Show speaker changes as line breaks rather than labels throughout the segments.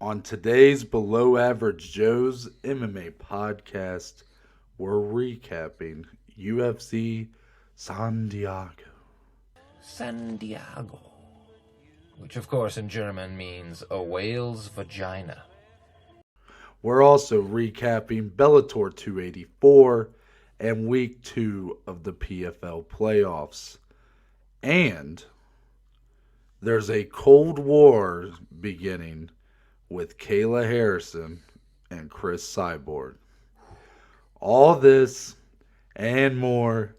On today's Below Average Joe's MMA podcast, we're recapping UFC San Diego.
San Diego, which of course in German means a whale's vagina.
We're also recapping Bellator 284 and week 2 of the PFL playoffs. And there's a Cold War beginning with Kayla Harrison and Cris Cyborg. All this and more,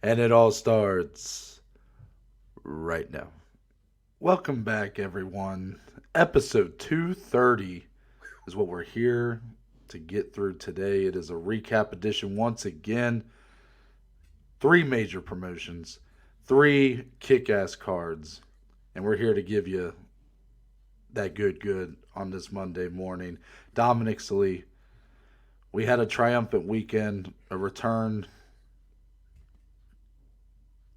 and it all starts right now. Welcome back, everyone. Episode 230 is what we're here to get through today. It is a recap edition once again. 3 major promotions, 3 kick-ass cards, and we're here to give you that good on this Monday morning. Dominick Cruz, we had a triumphant weekend, a return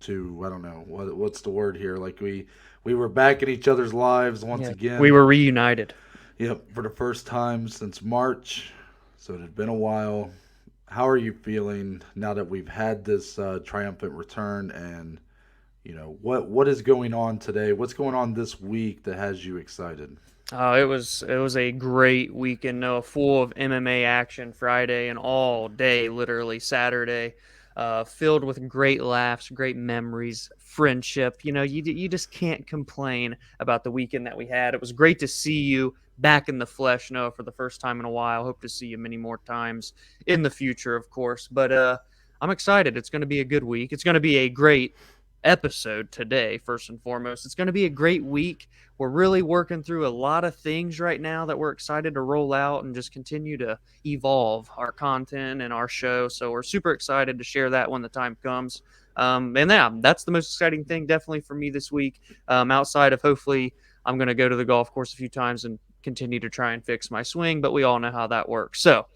to, I don't know, what's the word here? Like we were back in each other's lives once again.
We were reunited.
Yep, for the first time since March, so it had been a while. How are you feeling now that we've had this triumphant return, and what is going on today? What's going on this week that has you excited?
It was a great weekend, Noah, full of MMA action Friday and all day, literally Saturday, filled with great laughs, great memories, friendship. You just can't complain about the weekend that we had. It was great to see you back in the flesh, Noah, for the first time in a while. Hope to see you many more times in the future, of course. But I'm excited. It's going to be a good week. It's going to be a great episode today, first and foremost. It's going to be a great week. We're really working through a lot of things right now that we're excited to roll out and just continue to evolve our content and our show. So we're super excited to share that when the time comes. And yeah, that's the most exciting thing definitely for me this week. Outside of hopefully I'm going to go to the golf course a few times and continue to try and fix my swing, but we all know how that works. So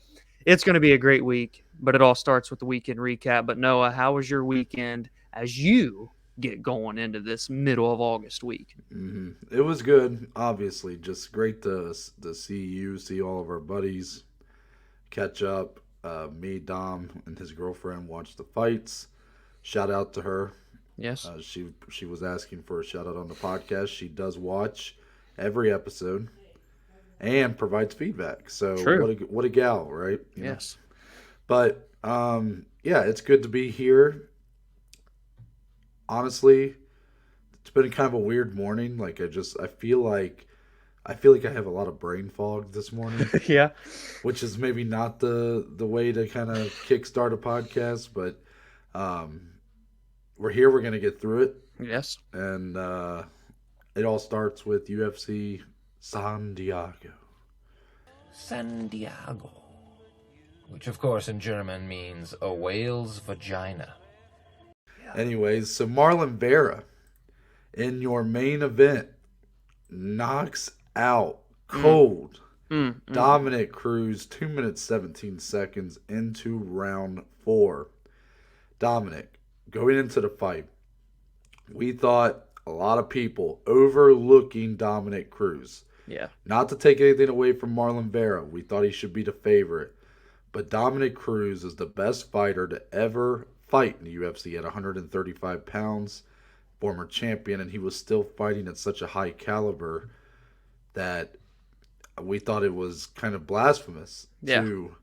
it's going to be a great week, but it all starts with the weekend recap. But Noah, how was your weekend as you get going into this middle of August week?
It was good, obviously. Just great to see you, see all of our buddies, catch up. Me, Dom, and his girlfriend watched the fights. Shout out to her.
Yes.
She was asking for a shout out on the podcast. She does watch every episode and provides feedback. So
True.
what a gal, right?
Yes.
But yeah, it's good to be here. Honestly, it's been kind of a weird morning. Like I feel like I have a lot of brain fog this morning,
Yeah.
which is maybe not the way to kind of kickstart a podcast, but we're here. We're gonna get through it,
Yes.
and it all starts with UFC San Diego.
San Diego, which of course in German means a whale's vagina.
Anyways, so Marlon Vera in your main event knocks out cold Dominick Cruz 2 minutes 17 seconds into round 4. Dominick, going into the fight, we thought a lot of people overlooking Dominick Cruz.
Yeah.
Not to take anything away from Marlon Vera, we thought he should be the favorite. But Dominick Cruz is the best fighter to ever fight in the UFC at 135 pounds, former champion, and he was still fighting at such a high caliber that we thought it was kind of blasphemous to,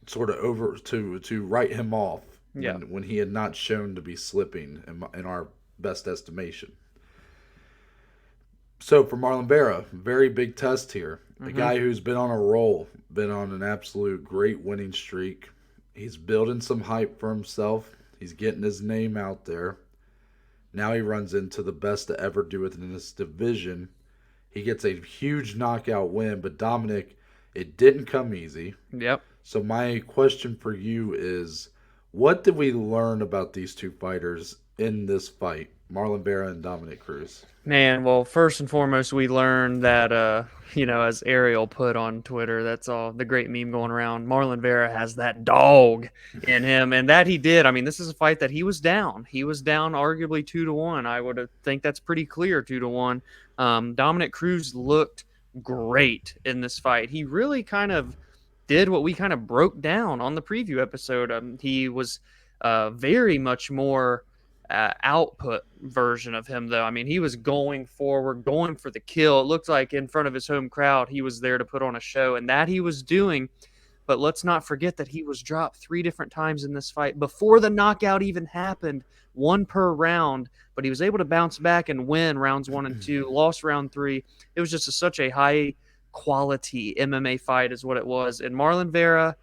sort of to write him off when he had not shown to be slipping in our best estimation. So for Marlon Vera, very big test here. A guy who's been on a roll, been on an absolute great winning streak. He's building some hype for himself. He's getting his name out there. Now he runs into the best to ever do it in this division. He gets a huge knockout win, but Dominick, it didn't come easy.
Yep.
So my question for you is, what did we learn about these two fighters in this fight? Marlon Vera and Dominick Cruz.
Man, well, first and foremost, we learned that, as Ariel put on Twitter, that's all the great meme going around. Marlon Vera has that dog in him, and that he did. I mean, this is a fight that he was down. He was down arguably 2-1. I would think that's pretty clear, 2-1. Dominick Cruz looked great in this fight. He really kind of did what we kind of broke down on the preview episode. He was very much more output version of him, though. I mean, he was going forward, going for the kill. It looked like in front of his home crowd, he was there to put on a show, and that he was doing. But let's not forget that he was dropped 3 different times in this fight before the knockout even happened, 1 per round. But he was able to bounce back and win rounds 1 and 2, lost round 3. It was just such a high quality MMA fight is what it was. And Marlon Vera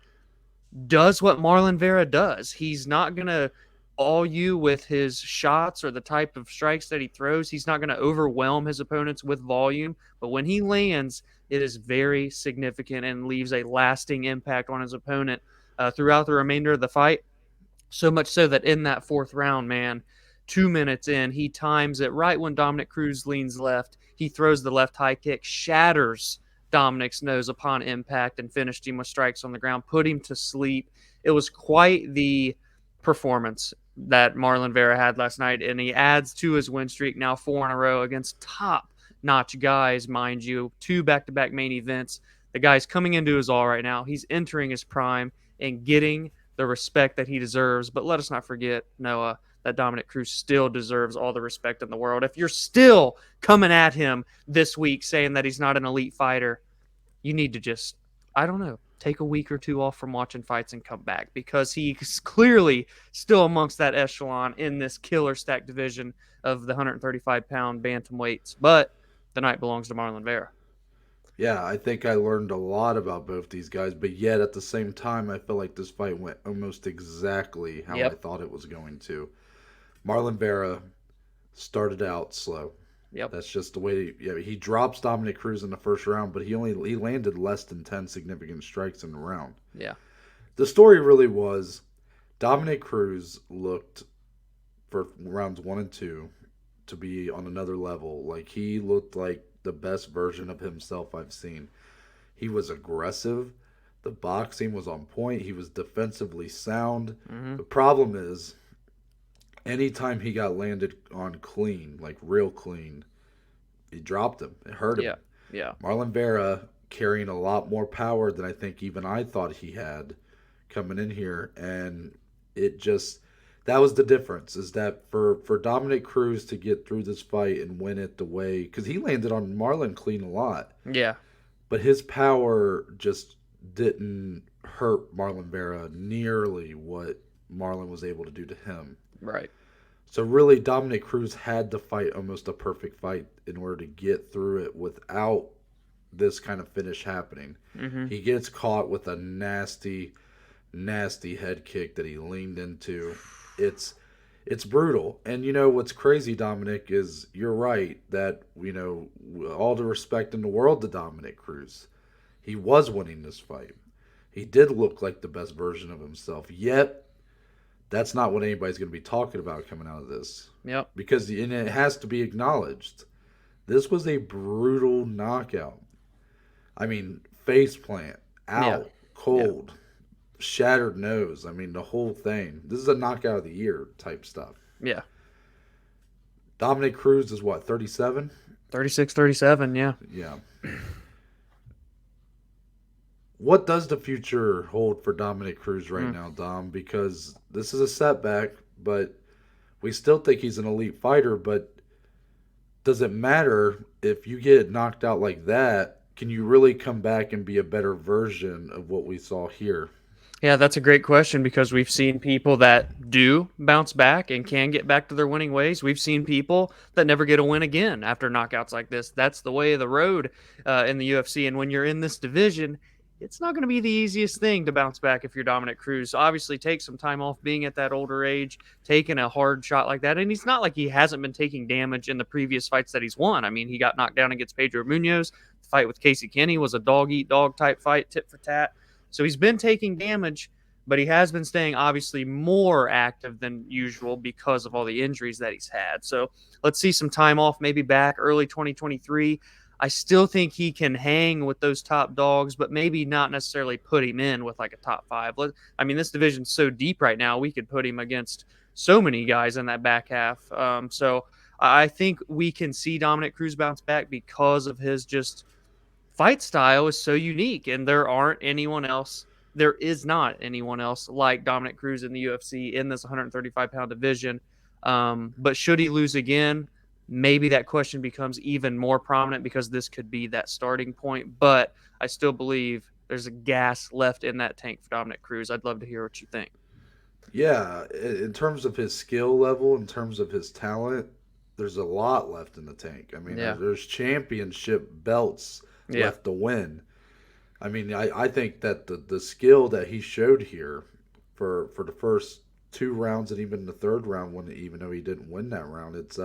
does what Marlon Vera does. He's not going to all you with his shots or the type of strikes that he throws. He's not going to overwhelm his opponents with volume, but when he lands, it is very significant and leaves a lasting impact on his opponent throughout the remainder of the fight. So much so that in that 4th round, man, 2 minutes in, he times it right when Dominick Cruz leans left. He throws the left high kick, shatters Dominick's nose upon impact, and finished him with strikes on the ground, put him to sleep. It was quite the performance that Marlon Vera had last night, and he adds to his win streak, now 4 in a row against top-notch guys, mind you, 2 back-to-back main events. The guy's coming into his all right now. He's entering his prime and getting the respect that he deserves. But let us not forget, Noah, that Dominick Cruz still deserves all the respect in the world. If you're still coming at him this week saying that he's not an elite fighter, you need to just, I don't know, take a week or 2 off from watching fights and come back, because he's clearly still amongst that echelon in this killer stack division of the 135-pound bantamweights. But the night belongs to Marlon Vera.
Yeah, I think I learned a lot about both these guys, but yet at the same time, I feel like this fight went almost exactly how I thought it was going to. Marlon Vera started out slow.
Yep.
That's just the way he drops Dominick Cruz in the first round, but he landed less than 10 significant strikes in the round.
Yeah.
The story really was Dominick Cruz looked for rounds 1 and 2 to be on another level. Like, he looked like the best version of himself I've seen. He was aggressive. The boxing was on point. He was defensively sound. Mm-hmm. The problem is, anytime he got landed on clean, like real clean, he dropped him. It hurt him.
Yeah.
Marlon Vera carrying a lot more power than I think even I thought he had coming in here. And it just, that was the difference, is that for Dominick Cruz to get through this fight and win it the way, because he landed on Marlon clean a lot.
Yeah.
But his power just didn't hurt Marlon Vera nearly what Marlon was able to do to him.
Right.
So really, Dominick Cruz had to fight almost a perfect fight in order to get through it without this kind of finish happening. Mm-hmm. He gets caught with a nasty, nasty head kick that he leaned into. It's brutal. And what's crazy, Dominic, is you're right that, all the respect in the world to Dominick Cruz. He was winning this fight. He did look like the best version of himself. Yet, that's not what anybody's going to be talking about coming out of this.
Yep.
Because it has to be acknowledged. This was a brutal knockout. I mean, face plant, out, cold, shattered nose. I mean, the whole thing. This is a knockout of the year type stuff.
Yeah.
Dominick Cruz is what, 37?
36, 37, yeah.
Yeah. What does the future hold for Dominick Cruz right now, Dom? Because this is a setback, but we still think he's an elite fighter. But does it matter if you get knocked out like that? Can you really come back and be a better version of what we saw here?
Yeah, that's a great question, because we've seen people that do bounce back and can get back to their winning ways. We've seen people that never get a win again after knockouts like this. That's the way of the road in the UFC. And when you're in this division, it's not going to be the easiest thing to bounce back if you're Dominick Cruz. So obviously, take some time off being at that older age, taking a hard shot like that. And he's not like he hasn't been taking damage in the previous fights that he's won. I mean, he got knocked down against Pedro Munoz. The fight with Casey Kenny was a dog-eat-dog type fight, tit for tat. So he's been taking damage, but he has been staying obviously more active than usual because of all the injuries that he's had. So let's see some time off, maybe back early 2023. I still think he can hang with those top dogs, but maybe not necessarily put him in with like a top five. I mean, this division's so deep right now, we could put him against so many guys in that back half. So I think we can see Dominick Cruz bounce back because of his just fight style is so unique, and there is not anyone else like Dominick Cruz in the UFC in this 135-pound division. But should he lose again, maybe that question becomes even more prominent because this could be that starting point. But I still believe there's a gas left in that tank for Dominick Cruz. I'd love to hear what you think.
Yeah, in terms of his skill level, in terms of his talent, there's a lot left in the tank. I mean,
Yeah.
there's championship belts
Yeah.
left to win. I mean, I think that the skill that he showed here for the first two rounds and even the third round, when even though he didn't win that round, it's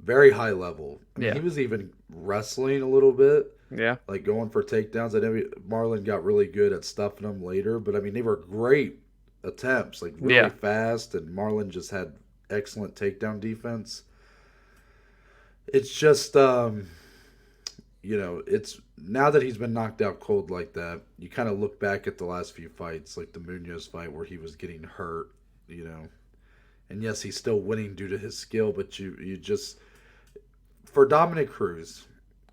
very high level. I mean,
Yeah.
he was even wrestling a little bit,
Yeah.
like going for takedowns. I know Marlon got really good at stuffing them later, but I mean, they were great attempts, like really
Yeah.
fast, and Marlon just had excellent takedown defense. It's just, it's now that he's been knocked out cold like that, you kind of look back at the last few fights, like the Munoz fight where he was getting hurt, and yes, he's still winning due to his skill, but you just, for Dominick Cruz,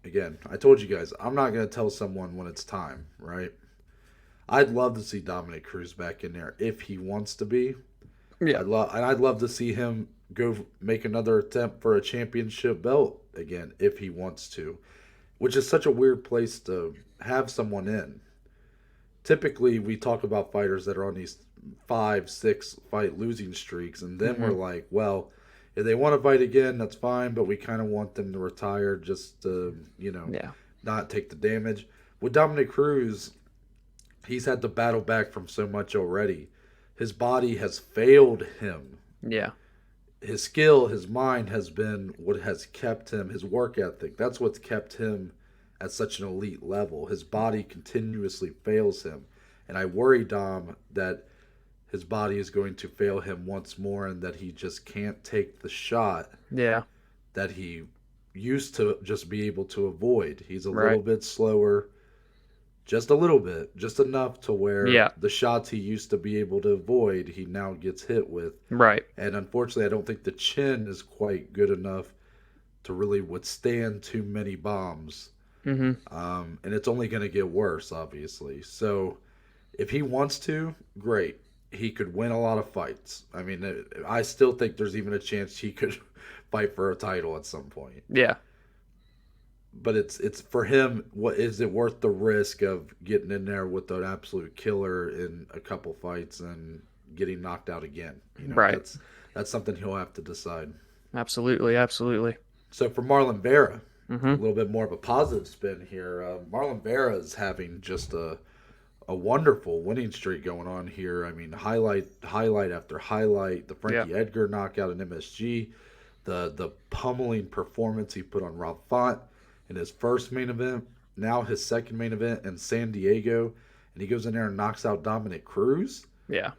again, I told you guys, I'm not going to tell someone when it's time, right? I'd love to see Dominick Cruz back in there if he wants to be.
Yeah.
I'd love to see him go make another attempt for a championship belt again if he wants to, which is such a weird place to have someone in. Typically, we talk about fighters that are on these 5, 6 fight losing streaks, and then we're like, well, if they want to fight again, that's fine, but we kind of want them to retire just to,
Yeah.
not take the damage. With Dominick Cruz, he's had to battle back from so much already. His body has failed him.
Yeah.
His skill, his mind has been what has kept him, his work ethic. That's what's kept him at such an elite level. His body continuously fails him. And I worry, Dom, that his body is going to fail him once more and that he just can't take the shot
Yeah.
that he used to just be able to avoid. He's a
Right.
little bit slower. Just a little bit, just enough to where
Yeah.
the shots he used to be able to avoid, he now gets hit with.
Right.
And unfortunately, I don't think the chin is quite good enough to really withstand too many bombs. And it's only going to get worse, obviously. So if he wants to, great. He could win a lot of fights. I mean, I still think there's even a chance he could fight for a title at some point.
Yeah.
But it's for him. What is it worth the risk of getting in there with an absolute killer in a couple fights and getting knocked out again?
Right.
That's something he'll have to decide.
Absolutely. Absolutely.
So for Marlon Vera, a
Mm-hmm.
little bit more of a positive spin here. Marlon Vera is having just a wonderful winning streak going on here. I mean, highlight after highlight. The Frankie Edgar knockout in MSG, the pummeling performance he put on Rob Font in his first main event, now his second main event in San Diego, and he goes in there and knocks out Dominick Cruz.
Yeah.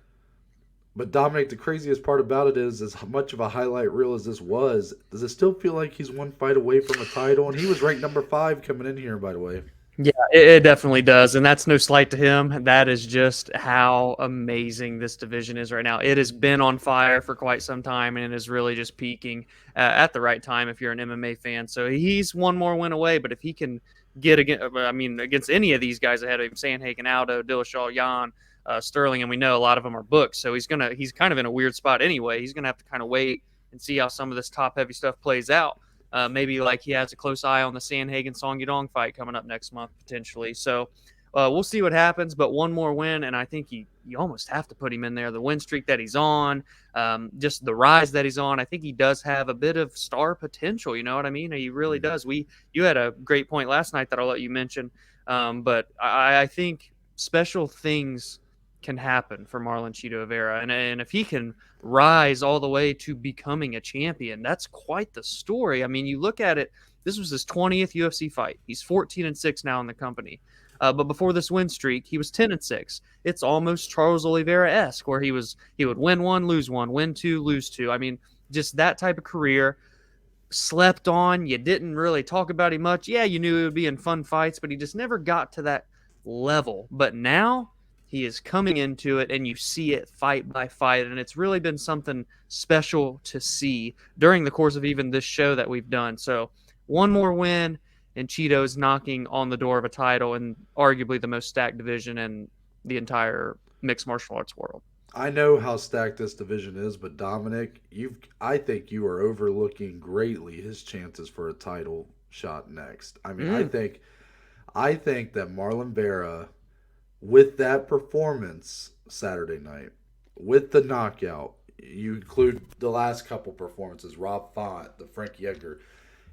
But Dominic, the craziest part about it is, as much of a highlight reel as this was, does it still feel like he's one fight away from a title? And he was ranked number 5 coming in here, by the way.
Yeah, it definitely does. And that's no slight to him. That is just how amazing this division is right now. It has been on fire for quite some time, and it is really just peaking at the right time if you're an MMA fan. So he's one more win away, but if he can get against any of these guys ahead of him, Sandhagen, Aldo, Dillashaw, Jan, Sterling, and we know a lot of them are booked. So he's kind of in a weird spot anyway. He's going to have to kind of wait and see how some of this top heavy stuff plays out. Maybe like he has a close eye on the Sandhagen Song Yudong fight coming up next month potentially. So we'll see what happens. But one more win, and I think you almost have to put him in there. The win streak that he's on, just the rise that he's on. I think he does have a bit of star potential. You know what I mean? He really does. You had a great point last night that I'll let you mention. But I think special things can happen for Marlon Chito Vera, and if he can rise all the way to becoming a champion, that's quite the story. I mean, you look at it, this was his 20th UFC fight. He's 14-6 now in the company. But before this win streak, he was 10-6. It's almost Charles Oliveira-esque, where he would win one, lose one, win two, lose two. I mean, just that type of career. Slept on. You didn't really talk about him much. Yeah, you knew it would be in fun fights, but he just never got to that level. But now he is coming into it, and you see it fight by fight, and it's really been something special to see during the course of even this show that we've done. So one more win, and Cheeto's knocking on the door of a title in arguably the most stacked division in the entire mixed martial arts world.
I know how stacked this division is, but Dominic, I think you are overlooking greatly his chances for a title shot next. I mean, I think that Marlon Vera, with that performance Saturday night, with the knockout, you include the last couple performances, Rob Font, the Frankie Edgar,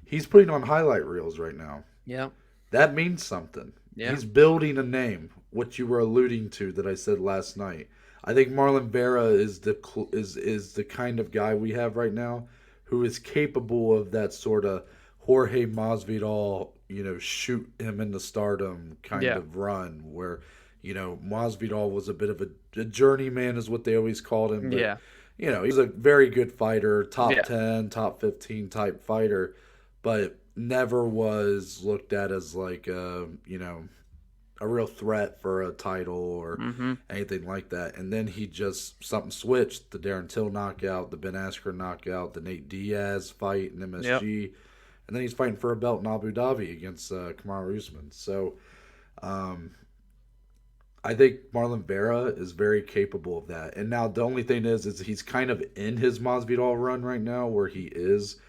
he's putting on highlight reels right now.
Yeah.
That means something.
Yeah.
He's building a name, what you were alluding to that I said last night. I think Marlon Vera is the kind of guy we have right now who is capable of that sort of Jorge Masvidal, shoot him into stardom kind of run where, Masvidal was a bit of a journeyman is what they always called him. But, he's a very good fighter, top 10, top 15 type fighter, but never was looked at as like, a real threat for a title or anything like that. And then something switched. The Darren Till knockout, the Ben Askren knockout, the Nate Diaz fight in MSG. And then he's fighting for a belt in Abu Dhabi against Kamaru Usman. So I think Marlon Vera is very capable of that. And now the only thing is he's kind of in his Masvidal run right now where he is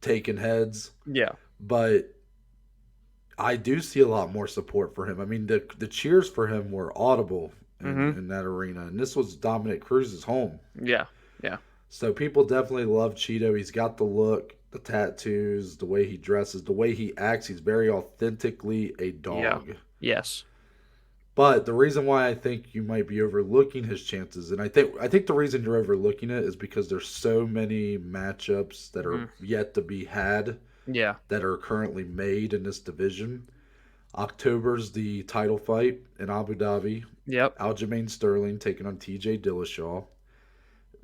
taking heads.
Yeah.
But I do see a lot more support for him. I mean, the cheers for him were audible in that arena. And this was Dominick Cruz's home.
Yeah, yeah.
So people definitely love Cheeto. He's got the look, the tattoos, the way he dresses, the way he acts. He's very authentically a dog.
Yeah. Yes.
But the reason why I think you might be overlooking his chances, and I think the reason you're overlooking it is because there's so many matchups that are yet to be had.
Yeah.
That are currently made in this division. October's the title fight in Abu Dhabi.
Yep.
Aljamain Sterling taking on TJ Dillashaw.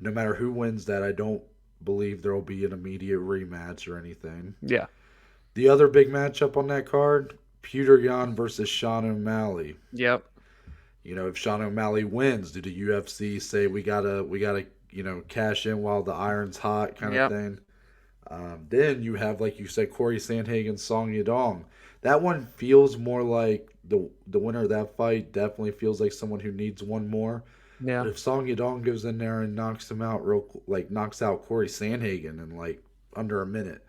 No matter who wins that, I don't believe there will be an immediate rematch or anything.
Yeah.
The other big matchup on that card, Petr Yan versus Sean O'Malley.
Yep.
If Sean O'Malley wins, do the UFC say we gotta cash in while the iron's hot kind of thing? Then you have, like you said, Corey Sandhagen, Song Yadong. That one feels more like the winner of that fight definitely feels like someone who needs one more.
Yeah.
But if Song Yadong goes in there and knocks him out knocks out Corey Sandhagen in under a minute,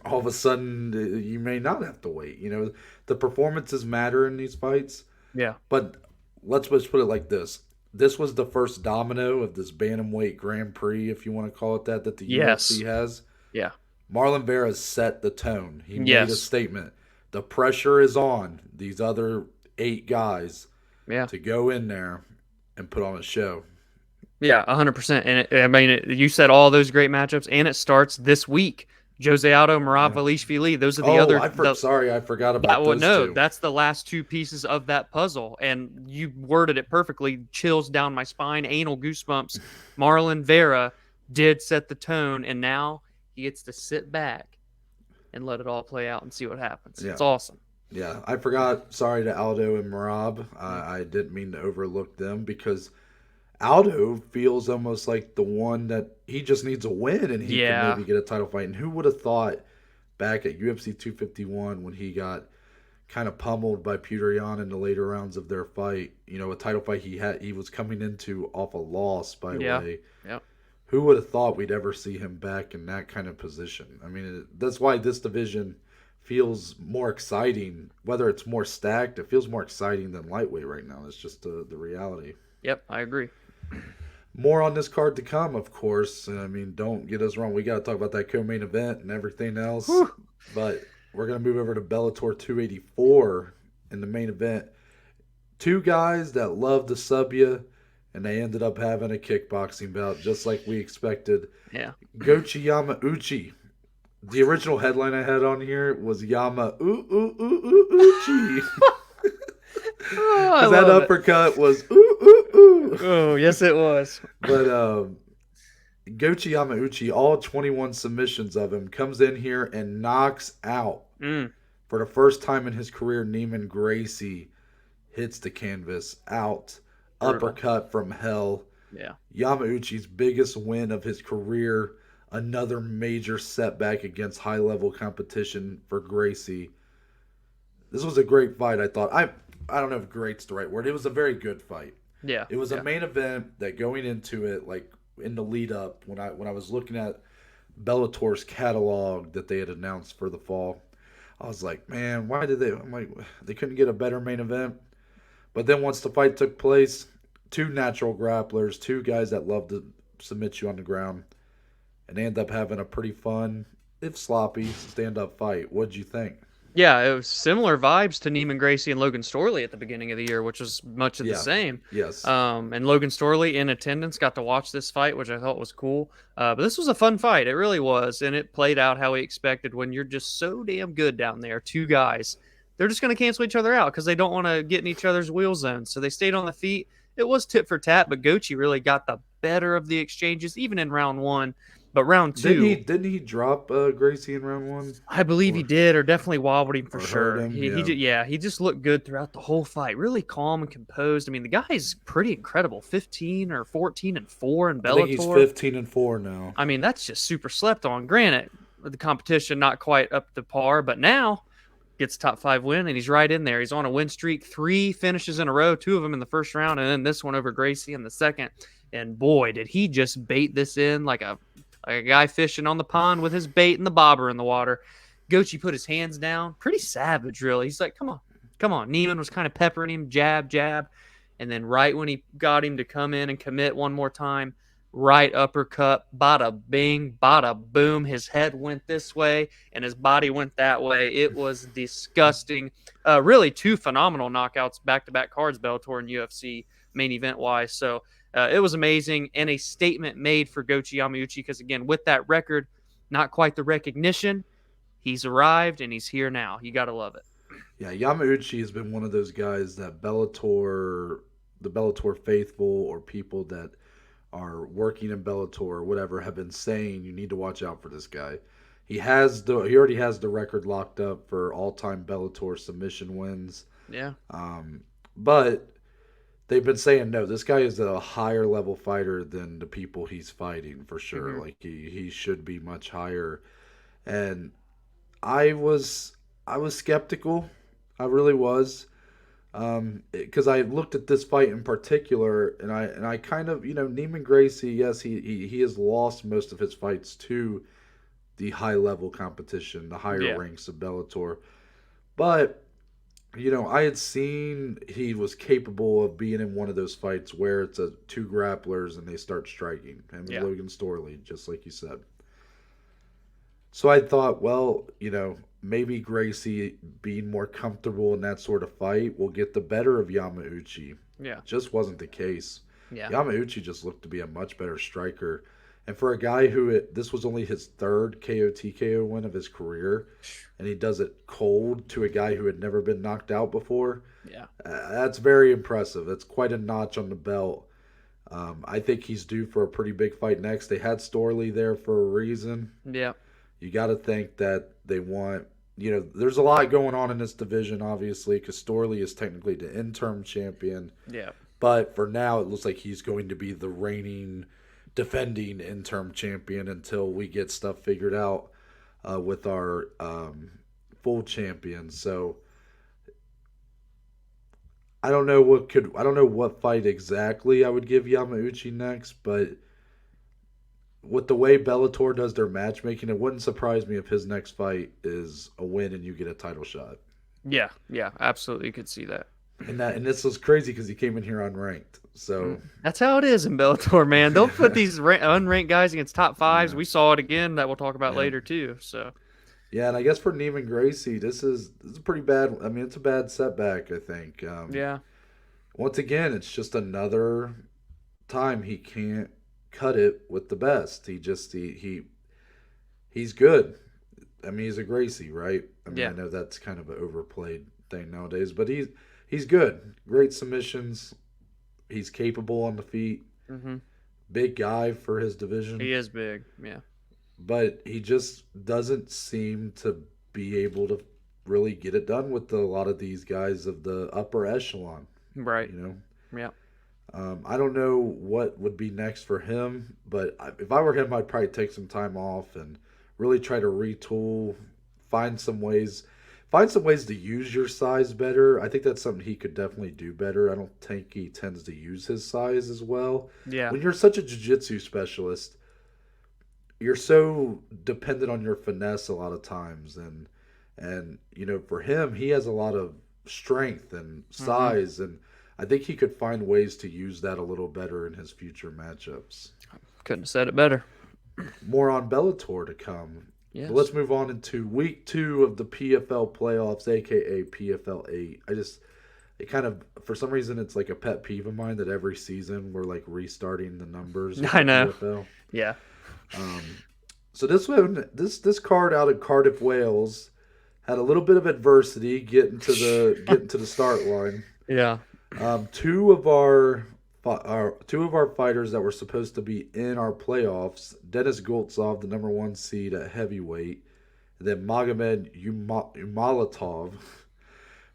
all of a sudden you may not have to wait. The performances matter in these fights.
Yeah.
But let's just put it like this. This was the first domino of this bantamweight Grand Prix, if you want to call it that the UFC has.
Yeah.
Marlon Vera set the tone. He made a statement. The pressure is on these other 8 guys to go in there and put on a show.
Yeah, 100%. And you said all those great matchups, and it starts this week. Jose Aldo, Merab Valishvili. Those are the other.
Sorry, I forgot about those two.
That's the last 2 pieces of that puzzle, and you worded it perfectly. Chills down my spine, anal goosebumps. Marlon Vera did set the tone, and now he gets to sit back and let it all play out and see what happens. Yeah. It's awesome.
Yeah, I forgot. Sorry to Aldo and Merab. I didn't mean to overlook them because Aldo feels almost like the one that he just needs a win and he can maybe get a title fight. And who would have thought back at UFC 251 when he got kind of pummeled by Petr Yan in the later rounds of their fight, a title fight he was coming into off a loss, by the way.
Yeah.
Who would have thought we'd ever see him back in that kind of position? I mean, that's why this division feels more exciting. Whether it's more stacked, it feels more exciting than lightweight right now. It's just the reality.
Yep, I agree.
More on this card to come, of course. I mean, don't get us wrong. We got to talk about that co-main event and everything else. Whew. But we're going to move over to Bellator 284 in the main event. 2 guys that love to sub you, and they ended up having a kickboxing bout just like we expected.
Yeah.
Goiti Yamauchi The original headline I had on here was Yamauchi.
Oh, I
Because that
love it.
uppercut was ooh, ooh, ooh.
Oh, yes, it was.
But Goiti Yamauchi, all 21 submissions of him, comes in here and knocks out.
Mm,
For the first time in his career, Neiman Gracie hits the canvas out.
brutal.
Uppercut from hell.
Yeah.
Yamauchi's biggest win of his career. Another major setback against high-level competition for Gracie. This was a great fight, I thought. I don't know if great's the right word. It was a very good fight.
Yeah.
It was a
Yeah.
main event that going into it, like in the lead up, when I was looking at Bellator's catalog that they had announced for the fall, I was like, man, why did they? I'm like, they couldn't get a better main event. But then once the fight took place, two natural grapplers, two guys that love to submit you on the ground, and they end up having a pretty fun, if sloppy, stand-up fight. What'd you think?
Yeah, it was similar vibes to Neiman Gracie and Logan Storley at the beginning of the year, which was much of the
Yeah.
same.
Yes.
And Logan Storley in attendance got to watch this fight, which I thought was cool. But this was a fun fight. It really was. And it played out how we expected when you're just so damn good down there. Two guys. They're just going to cancel each other out because they don't want to get in each other's wheel zones. So they stayed on the feet. It was tit for tat, but Gochi really got the better of the exchanges, even in round one. But round two,
Didn't he drop Gracie in round one?
I believe he
Or-
did, or definitely wobbled him for
or hurt
sure.
him,
He
yeah.
yeah, he just looked good throughout the whole fight. Really calm and composed. I mean, the guy's pretty incredible. 15 or 14-4 in
I think he's
Bellator.
15-4 now.
I mean, that's just super slept on. Granted, the competition not quite up to par, but now gets top 5 win, and he's right in there. He's on a win streak, 3 finishes in a row, 2 of them in the first round, and then this one over Gracie in the second. And boy, did he just bait this in like a guy fishing on the pond with his bait and the bobber in the water. Gochi put his hands down, pretty savage, really. He's like, come on, come on. Neiman was kind of peppering him, jab, jab. And then right when he got him to come in and commit one more time, right uppercut, bada bing, bada boom. His head went this way and his body went that way. It was disgusting. Really, 2 phenomenal knockouts, back-to-back cards, Bellator and UFC, main event-wise. So it was amazing and a statement made for Goiti Yamauchi because, again, with that record, not quite the recognition, he's arrived and he's here now. You got to love it.
Yeah, Yamauchi has been one of those guys that the Bellator faithful or people that are working in Bellator or whatever have been saying you need to watch out for this guy. He already has the record locked up for all-time Bellator submission wins.
Yeah.
But they've been saying no, this guy is a higher level fighter than the people he's fighting for sure.
Mhm.
Like he should be much higher. And I was skeptical. I really was. Because I looked at this fight in particular, and I kind of, Neiman Gracie, yes, he has lost most of his fights to the high level competition, the higher ranks of Bellator, but I had seen he was capable of being in one of those fights where it's two grapplers and they start striking, him and Logan Storley, just like you said. So I thought, well, maybe Gracie being more comfortable in that sort of fight will get the better of Yamauchi.
Yeah.
Just wasn't the case.
Yeah.
Yamauchi just looked to be a much better striker. And for a guy this was only his 3rd KO TKO win of his career, and he does it cold to a guy who had never been knocked out before, that's very impressive. That's quite a notch on the belt. I think he's due for a pretty big fight next. They had Storley there for a reason.
Yeah.
You got to think that they want, there's a lot going on in this division, obviously, because Storley is technically the interim champion.
Yeah.
But for now, it looks like he's going to be the reigning, defending interim champion until we get stuff figured out with our full champion. So I don't know what fight exactly I would give Yamauchi next, but with the way Bellator does their matchmaking, it wouldn't surprise me if his next fight is a win and you get a title shot.
Yeah, absolutely. You could see that.
And this was crazy because he came in here unranked. So
that's how it is in Bellator, man. They'll put these unranked guys against top 5s. Yeah. We saw it again that we'll talk about later too. So
yeah, and I guess for Neiman Gracie, this is pretty bad. I mean, it's a bad setback, I think.
Yeah.
Once again, it's just another time he can't cut it with the best. He's good. I mean, he's a Gracie, right? I mean,
Yeah.
I know that's kind of an overplayed thing nowadays, but he's good. Great submissions. He's capable on the feet.
Hmm.
Big guy for his division,
He is big. Yeah.
but he just doesn't seem to be able to really get it done with a lot of these guys of the upper echelon.
Right.
You know,
Yeah.
I don't know what would be next for him, but if I were him, I'd probably take some time off and really try to retool, find some ways, find some ways to use your size better. I think that's something he could definitely do better. I don't think he tends to use his size as well.
Yeah.
When you're such a jiu-jitsu specialist, you're so dependent on your finesse a lot of times, and you know, for him, he has a lot of strength and
Hmm.
size, and I think he could find ways to use that a little better in his future matchups.
Couldn't have said it better.
More on Bellator to come. But
Yes.
let's move on into week 2 of the PFL playoffs, aka PFL 8. It kind of, for some reason, it's like a pet peeve of mine that every season we're like restarting the numbers with
I
the
know.
PFL.
Yeah.
Um, so this card out of Cardiff, Wales, had a little bit of adversity getting to the start line.
Yeah.
Two of our fighters that were supposed to be in our playoffs, Denis Goltsov, the number 1 seed at heavyweight, and then Magomed Umalatov,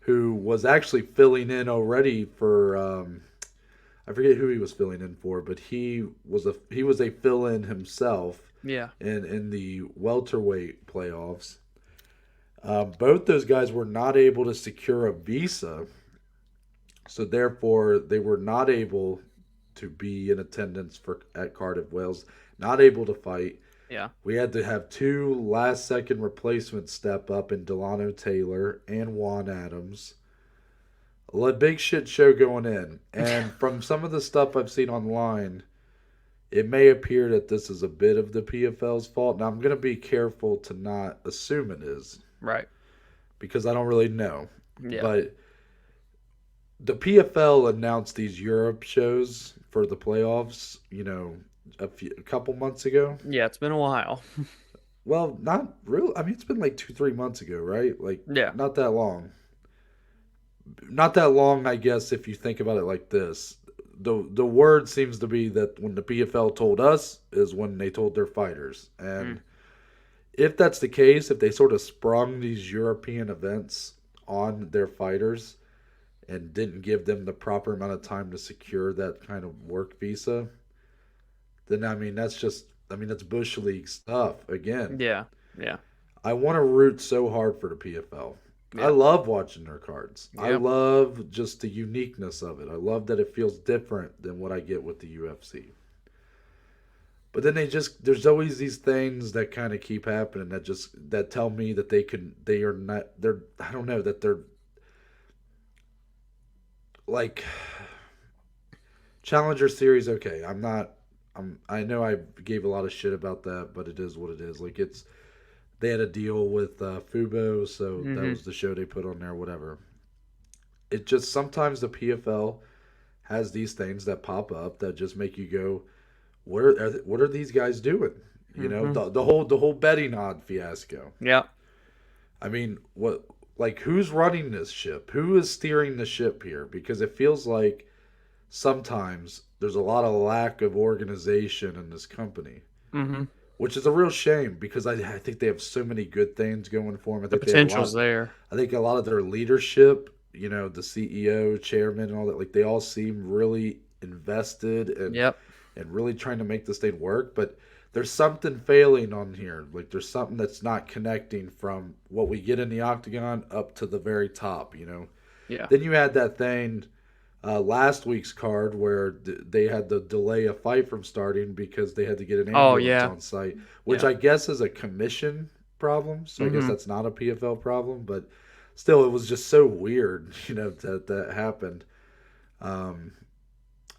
who was actually filling in already for I forget who he was filling in for, but he was a fill-in himself
Yeah.
in the welterweight playoffs. Both those guys were not able to secure a visa, so therefore they were not able to be in attendance for at Cardiff, Wales. Not able to fight.
Yeah.
We had to have 2 last-second replacements step up in Delano Taylor and Juan Adams. A big shit show going in, and from some of the stuff I've seen online, it may appear that this is a bit of the PFL's fault. Now I'm going to be careful to not assume it is
Right.
because I don't really know.
Yeah.
But the PFL announced these Europe shows for the playoffs, you know, a couple months ago.
Yeah. It's been a while.
Well, not real. I mean, it's been like 2-3 months ago, right? Like,
Yeah.
not that long. Not that long, I guess, if you think about it like this. The word seems to be that when the PFL told us is when they told their fighters. And
Mm.
if that's the case, if they sort of sprung these European events on their fighters and didn't give them the proper amount of time to secure that kind of work visa, then I mean that's bush league stuff again.
Yeah. Yeah.
I want to root so hard for the PFL. I
Yeah.
love watching their cards. I
Yep.
love just the uniqueness of it. I love that it feels different than what I get with the UFC. But then there's always these things that kind of keep happening that tell me that they are not they're I don't know that they're like Challenger Series. Okay, I know I gave a lot of shit about that, but it is what it is. Like they had a deal with Fubo, so that
Hmm.
was the show they put on there, whatever. It just sometimes the PFL has these things that pop up that just make you go, what are these guys doing? You know,
Hmm.
the whole betting odd fiasco.
Yeah.
I mean, who's running this ship? Who is steering the ship here? Because it feels like sometimes there's a lot of lack of organization in this company,
Hmm.
which is a real shame because I think they have so many good things going for them.
The potential's there.
I think a lot of their leadership, you know, the CEO, chairman, and all that, like they all seem really invested
Yep.
and really trying to make this thing work. But there's something failing on here. Like there's something that's not connecting from what we get in the octagon up to the very top. You know.
Yeah.
Then you had that thing last week's card where they had to delay a fight from starting because they had to get an
Oh
ambulance
yeah.
on site, which
Yeah.
I guess is a commission problem. So I guess
Hmm.
that's not a PFL problem, but still, it was just so weird, you know, that happened. Um,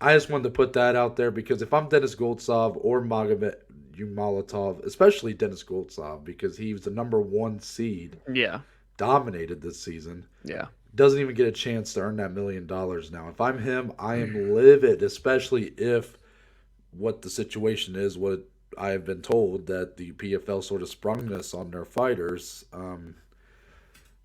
I just wanted to put that out there because if I'm Denis Goltsov or Magomed Umalatov, especially Denis Goltsov, because he was the number 1 seed,
Yeah.
dominated this season,
Yeah.
doesn't even get a chance to earn that $1 million now. If I'm him, I am livid, especially if what the situation is, what I have been told that the PFL sort of sprung this on their fighters.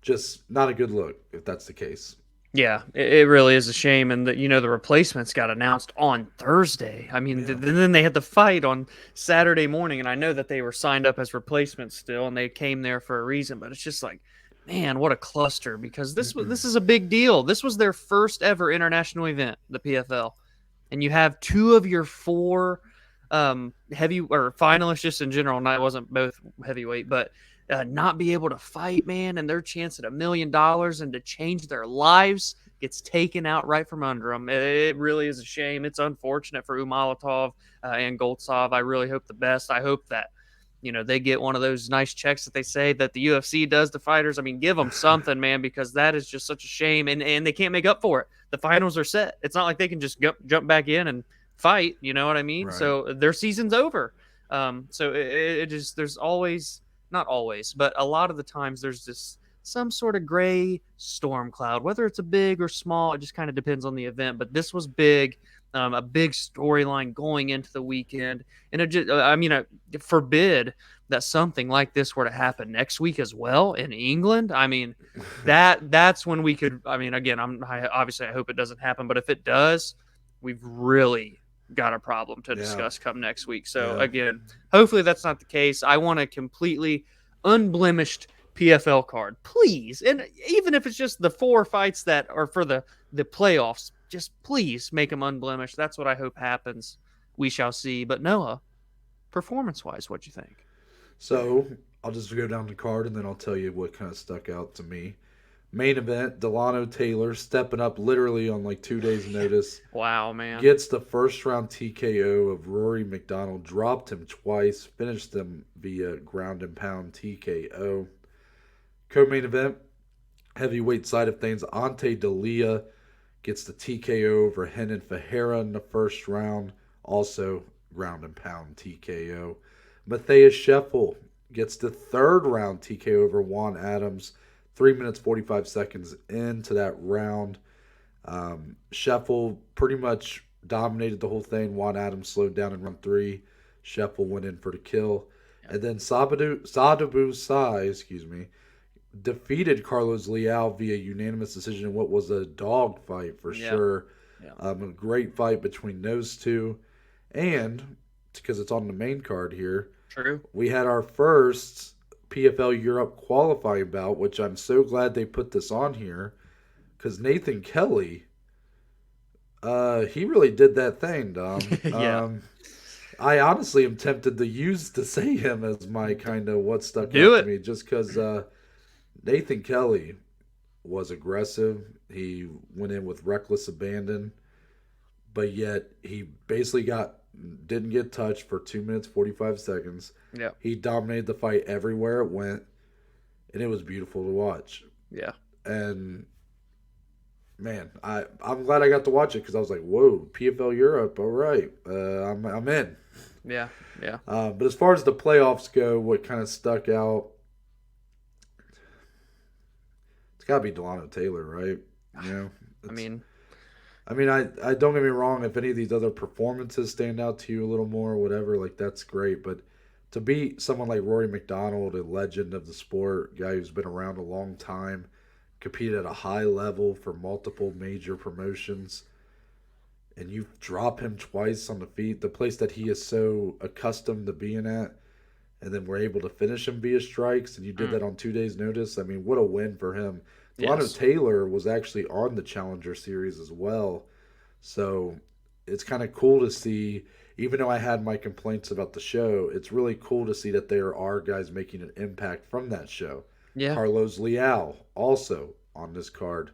Just not a good look if that's the case.
Yeah, it really is a shame, and the replacements got announced on Thursday. I mean,
Yeah.
then they had the fight on Saturday morning, and I know that they were signed up as replacements still, and they came there for a reason. But it's just like, man, what a cluster! Because this is a big deal. This was their first ever international event, the PFL, and you have two of your four heavy or finalists just in general. Not it wasn't both heavyweight, but not be able to fight, man, and their chance at $1 million and to change their lives gets taken out right from under them. It really is a shame. It's unfortunate for Umalatov and Goltsov. I really hope the best. I hope that they get one of those nice checks that they say that the UFC does to fighters. I mean, give them something, man, because that is just such a shame, and they can't make up for it. The finals are set. It's not like they can just jump back in and fight. You know what I mean?
Right.
So their season's over. So it just there's always not always, but a lot of the times there's just some sort of gray storm cloud, whether it's a big or small. It just kind of depends on the event. But this was big, a big storyline going into the weekend, and it just, forbid that something like this were to happen next week as well in England. I mean, that's when we could. I mean, again, obviously I hope it doesn't happen, but if it does, we've really got a problem to discuss come next week. So again, hopefully that's not the case. I want a completely unblemished PFL card, please. And even if it's just the 4 fights that are for the playoffs, just please make them unblemished. That's what I hope happens. We shall see. But Noah, performance-wise, what'd you think?
So I'll just go down the card and then I'll tell you what kind of stuck out to me. Main event, Delano Taylor stepping up literally on like 2 days' notice.
Wow, man.
Gets the first round TKO of Rory McDonald, dropped him twice, finished him via ground and pound TKO. Co-main event, heavyweight side of things, Ante Dalia gets the TKO over Renan Ferreira in the first round, also ground and pound TKO. Matthias Scheffel gets the third round TKO over Juan Adams, 3 minutes 45 seconds into that round. Scheffel pretty much dominated the whole thing. Juan Adams slowed down in round 3. Scheffel went in for the kill. And then Sadabu Sai, defeated Carlos Leal via unanimous decision in what was a dog fight for sure. Yeah. A great fight between those two. And, because it's on the main card here,
true,
we had our first PFL Europe qualifying bout, which I'm so glad they put this on here, because Nathan Kelly, he really did that thing, Dom.
Yeah.
I honestly am tempted to say him as my kind of what stuck out to me, just because Nathan Kelly was aggressive. He went in with reckless abandon, but yet he basically didn't get touched for 2 minutes 45 seconds.
Yeah.
He dominated the fight everywhere it went, and it was beautiful to watch.
Yeah.
And man, I'm glad I got to watch it, because I was like, whoa, PFL Europe, all right, I'm in.
Yeah. Yeah.
But as far as the playoffs go, what kind of stuck out? It's got to be Delano Taylor, right? You know, I don't get me wrong. If any of these other performances stand out to you a little more, or whatever, like that's great. But to beat someone like Rory McDonald, a legend of the sport, guy who's been around a long time, competed at a high level for multiple major promotions, and you drop him twice on the feet, the place that he is so accustomed to being at, and then we're able to finish him via strikes, and you did that on 2 days' notice. I mean, what a win for him. Delano Taylor was actually on the Challenger Series as well. So it's kind of cool to see, even though I had my complaints about the show, it's really cool to see that there are guys making an impact from that show. Yeah. Carlos Leal, also on this card,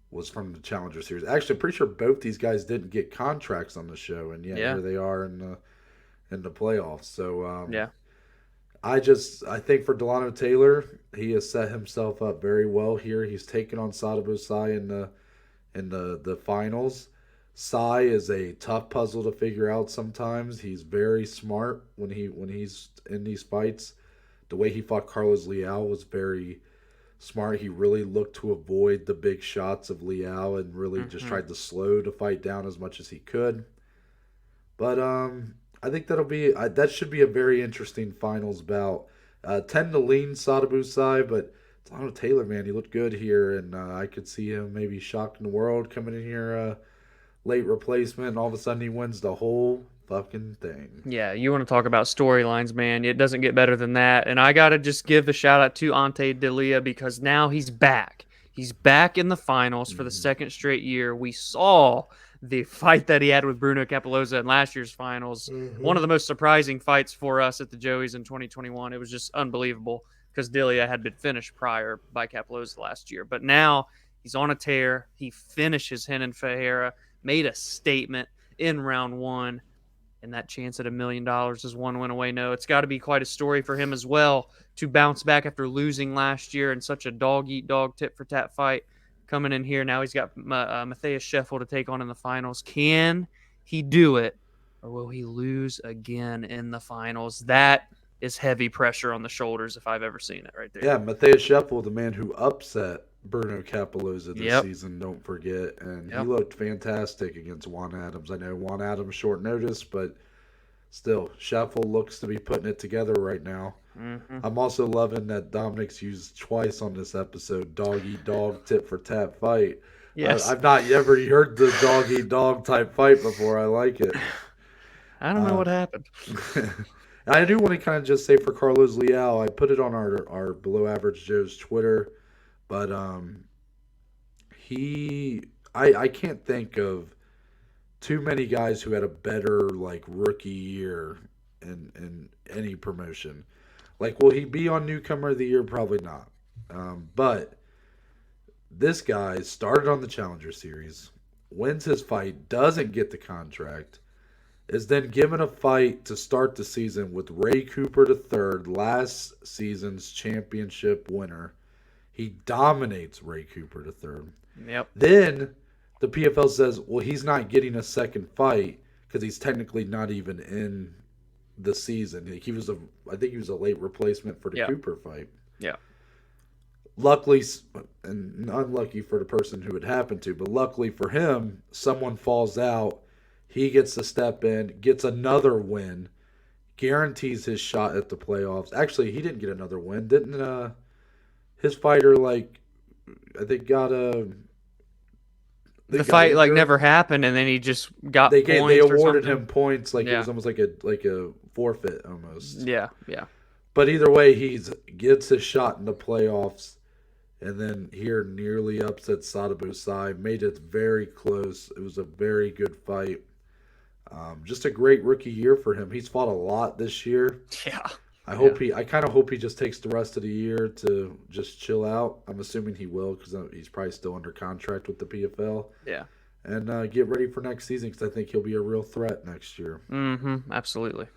was from the Challenger Series. Actually, I'm pretty sure both these guys didn't get contracts on the show, and here they are in the playoffs. So I think for Delano Taylor, he has set himself up very well here. He's taken on Sadabo Sai in the finals. Sai is a tough puzzle to figure out sometimes. He's very smart when he's in these fights. The way he fought Carlos Leal was very smart. He really looked to avoid the big shots of Leal and really just tried to slow the fight down as much as he could. But I I think that should be a very interesting finals bout. Tend to lean Sotobu's side, but Donald Taylor, man, he looked good here, and I could see him maybe shocking the world coming in here late replacement, and all of a sudden he wins the whole fucking thing.
Yeah, you want to talk about storylines, man. It doesn't get better than that. And I got to just give the shout out to Ante Delia because now he's back. He's back in the finals for the second straight year. We saw the fight that he had with Bruno Capoloza in last year's finals. One of the most surprising fights for us at the Joeys in 2021. It was just unbelievable because Delia had been finished prior by Capoloza last year. But now he's on a tear. He finishes Renan Ferreira, made a statement in round one. And that chance at $1 million is one win away. No, it's got to be quite a story for him as well to bounce back after losing last year in such a dog-eat-dog tit-for-tat fight. Coming in here now, he's got Matthias Scheffel to take on in the finals. Can he do it, or will he lose again in the finals? That is heavy pressure on the shoulders if I've ever seen it right there.
Yeah, Matthias Scheffel, the man who upset Bruno Capoloza this season, don't forget. And he looked fantastic against Juan Adams. I know Juan Adams short notice, but still, Scheffel looks to be putting it together right now.
Mm-hmm.
I'm also loving that Dominic's used twice on this episode, dog-eat-dog, tit-for-tat fight.
Yes.
I've not ever heard the dog-eat-dog type fight before. I like it.
I don't know what happened.
I do want to kind of just say for Carlos Leal, I put it on our Below Average Joe's Twitter, but I can't think of too many guys who had a better like rookie year in any promotion. Like, will he be on Newcomer of the Year? Probably not. But this guy started on the Challenger Series, wins his fight, doesn't get the contract, is then given a fight to start the season with Ray Cooper III, last season's championship winner. He dominates Ray Cooper III.
Yep.
Then the PFL says, well, he's not getting a second fight because he's technically not even in the season. I think he was a late replacement for the Cooper fight.
Yeah.
Luckily, and unlucky for the person who it happened to, but luckily for him, someone falls out. He gets to step in, gets another win, guarantees his shot at the playoffs. Actually, he didn't get another win. Didn't his fighter, I think, got a...
The fight never happened, and then he just got points.
They awarded him points, it was almost like a forfeit almost.
Yeah.
But either way, he gets his shot in the playoffs, and then here nearly upsets Sotobu Sai. Made it very close. It was a very good fight. Just a great rookie year for him. He's fought a lot this year.
Yeah.
I kind of hope he just takes the rest of the year to just chill out. I'm assuming he will because he's probably still under contract with the PFL.
Yeah.
And get ready for next season because I think he'll be a real threat next year.
Mm-hmm. Absolutely.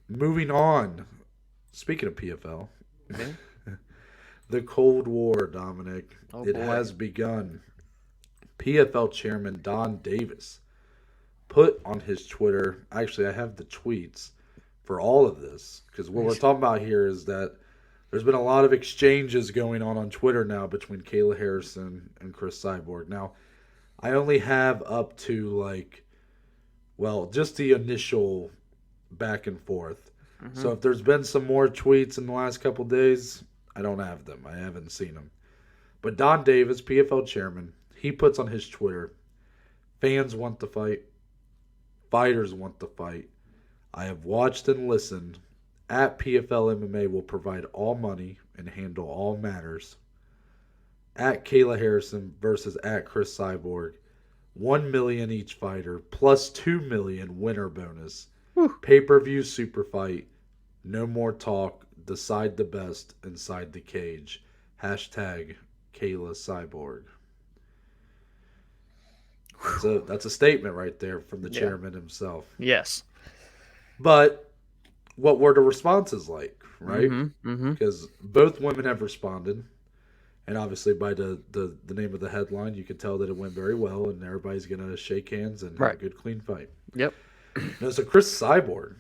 Moving on. Speaking of PFL,
Okay.
the Cold War, Dominic. It has begun. PFL Chairman Donn Davis put on his Twitter, actually I have the tweets for all of this, because what we're talking about here is that there's been a lot of exchanges going on Twitter now between Kayla Harrison and Cris Cyborg. Now, I only have up to just the initial back and forth. Mm-hmm. So if there's been some more tweets in the last couple days, I don't have them. I haven't seen them. But Donn Davis, PFL chairman, he puts on his Twitter, fans want to fight. Fighters want to fight. I have watched and listened. At PFL MMA will provide all money and handle all matters. At Kayla Harrison versus at Cris Cyborg. $1 million each fighter plus $2 million winner bonus. Pay-per-view super fight. No more talk. Decide the best inside the cage. Hashtag Kayla Cyborg. That's a statement right there from the chairman himself.
Yes.
But what were the responses like, right?
Mm-hmm.
Because both women have responded. And obviously by the name of the headline, you can tell that it went very well and everybody's going to shake hands and have a good, clean fight.
Yep.
So Cris Cyborg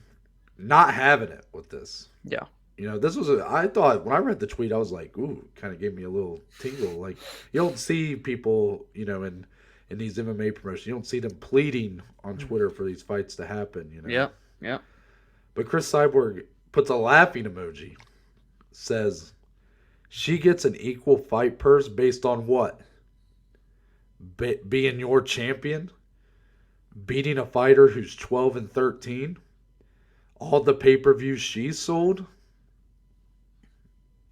not having it with this.
Yeah.
This was I thought when I read the tweet, I was like, ooh, kind of gave me a little tingle. Like, you don't see people, in these MMA promotions, you don't see them pleading on Twitter for these fights to happen,
Yep. Yeah.
But Cris Cyborg puts a laughing emoji. Says she gets an equal fight purse based on what? Being your champion? Beating a fighter who's 12-13? All the pay-per-views she's sold?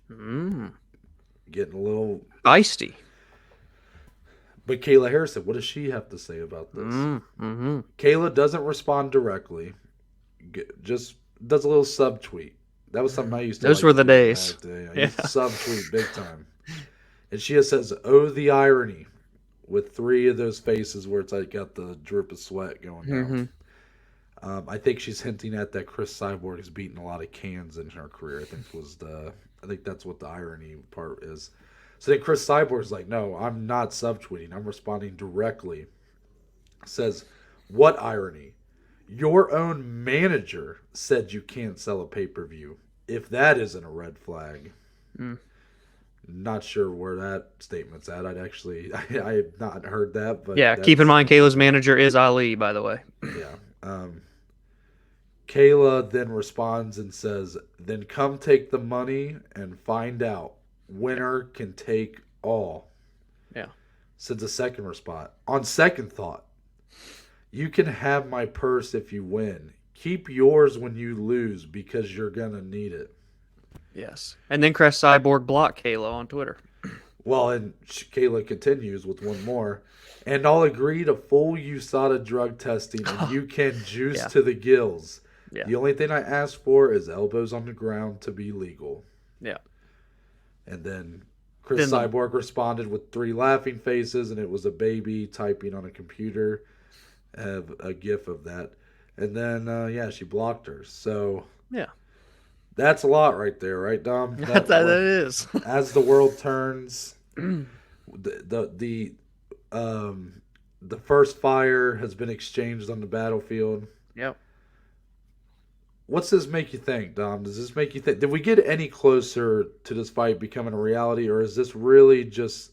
Getting a little
feisty.
But Kayla Harrison, what does she have to say about this? Kayla doesn't respond directly. Just does a little subtweet. That was something I used to
Those were the days.
I used to subtweet big time. And she just says, "Oh, the irony," with 3 of those faces where it's like got the drip of sweat going down. I think she's hinting at that Cris Cyborg has beaten a lot of cans in her career. I think that's what the irony part is. So then Cris Cyborg's like, "No, I'm not subtweeting. I'm responding directly." Says, "What irony? Your own manager said you can't sell a pay-per-view. If that isn't a red flag." Not sure where that statement's at. I had not heard that. But
yeah, keep in mind Kayla's manager is Ali, by the way.
Yeah. Kayla then responds and says, "Then come take the money and find out. Winner can take all."
Yeah.
Sends a second response. "On second thought, you can have my purse if you win. Keep yours when you lose because you're going to need it."
Yes. And then Cris Cyborg blocked Kayla on Twitter.
Well, and Kayla continues with one more. "And I'll agree to full USADA drug testing and you can juice to the gills.
Yeah.
The only thing I ask for is elbows on the ground to be legal."
Yeah.
And then Cris Cyborg responded with 3 laughing faces, and it was a baby typing on a computer. I have a gif of that. And then, she blocked her. So,
yeah.
That's a lot right there, right, Dom?
That is.
As the world turns, the first fire has been exchanged on the battlefield.
Yep.
What's this make you think, Dom? Does this make you think? Did we get any closer to this fight becoming a reality, or is this really just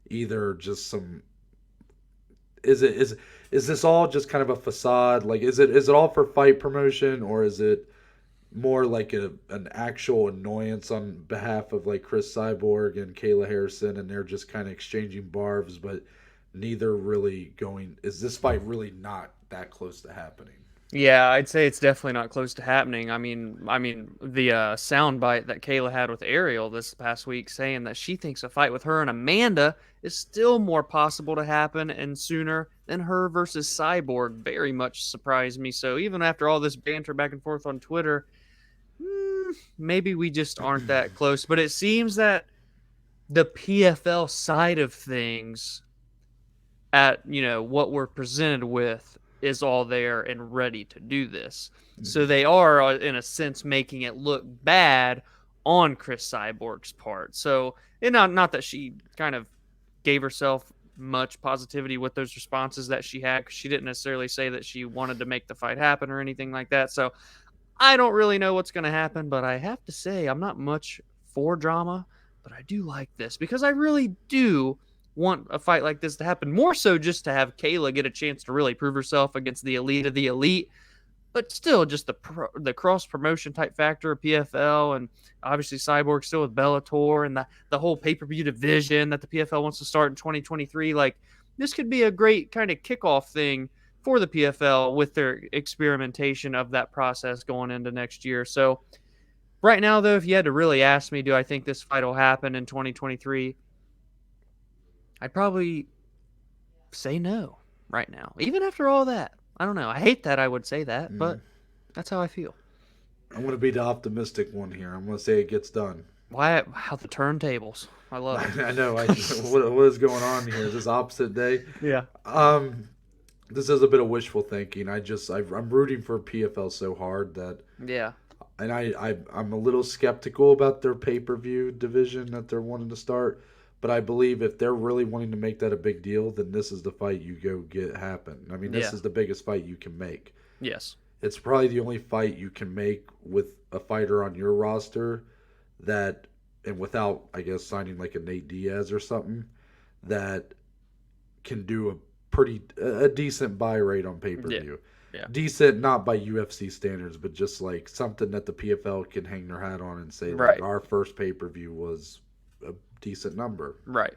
either just some? Is this all just kind of a facade? Like, is it all for fight promotion, or is it more like an actual annoyance on behalf of like Cris Cyborg and Kayla Harrison, and they're just kind of exchanging barbs, but neither really going? Is this fight really not that close to happening?
Yeah, I'd say it's definitely not close to happening. I mean, the soundbite that Kayla had with Ariel this past week saying that she thinks a fight with her and Amanda is still more possible to happen and sooner than her versus Cyborg very much surprised me. So even after all this banter back and forth on Twitter, maybe we just aren't that close. But it seems that the PFL side of things at, what we're presented with is all there and ready to do this. So they are, in a sense, making it look bad on Cris Cyborg's part. So, and not that she kind of gave herself much positivity with those responses that she had, because she didn't necessarily say that she wanted to make the fight happen or anything like that. So I don't really know what's going to happen, but I have to say I'm not much for drama, but I do like this because I really do want a fight like this to happen, more so just to have Kayla get a chance to really prove herself against the elite of the elite, but still just the cross promotion type factor of PFL, and obviously Cyborg still with Bellator, and the whole pay-per-view division that the PFL wants to start in 2023. Like, this could be a great kind of kickoff thing for the PFL with their experimentation of that process going into next year. So right now, though, if you had to really ask me, do I think this fight will happen in 2023? I'd probably say no right now, even after all that. I don't know. I hate that I would say that, but that's how I feel.
I'm going to be the optimistic one here. I'm going to say it gets done.
How the turntables. I love it.
I know. What is going on here? Is this opposite day?
Yeah.
This is a bit of wishful thinking. I'm rooting for PFL so hard that.
Yeah.
And I'm a little skeptical about their pay-per-view division that they're wanting to start. But I believe if they're really wanting to make that a big deal, then this is the fight you go get happen. I mean, this is the biggest fight you can make.
Yes.
It's probably the only fight you can make with a fighter on your roster that, and without, I guess, signing like a Nate Diaz or something, that can do a decent buy rate on pay-per-view.
Yeah.
decent, not by UFC standards, but just like something that the PFL can hang their hat on and say, like,
Right.
our first pay per view was a decent number.
Right.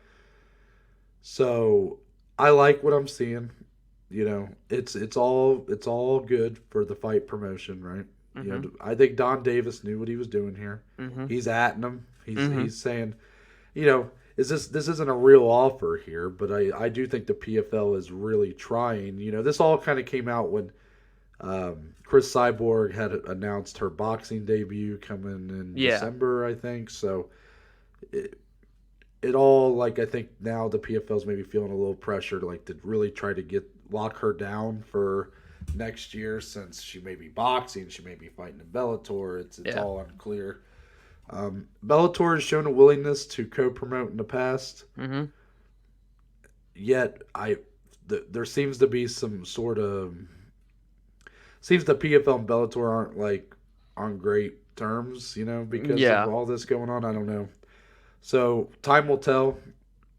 So I like what I'm seeing. You know, it's all good for the fight promotion, right? You
Mm-hmm.
know, I think Donn Davis knew what he was doing here.
Mm-hmm.
He's atting him. He's
Mm-hmm.
he's saying, you know, this isn't a real offer here, but I do think the PFL is really trying. You know, this all kind of came out when Cris Cyborg had announced her boxing debut coming in
Yeah.
December, I think. So it all, like, I think now the PFL's maybe feeling a little pressure to really try to lock her down for next year, since she may be boxing, she may be fighting in Bellator. It's
Yeah.
all unclear. Bellator has shown a willingness to co-promote in the past,
Mm-hmm.
yet there seems to be some sort of seems the PFL and Bellator aren't like on great terms, because of
Yeah.
all this going on. I don't know. So time will tell,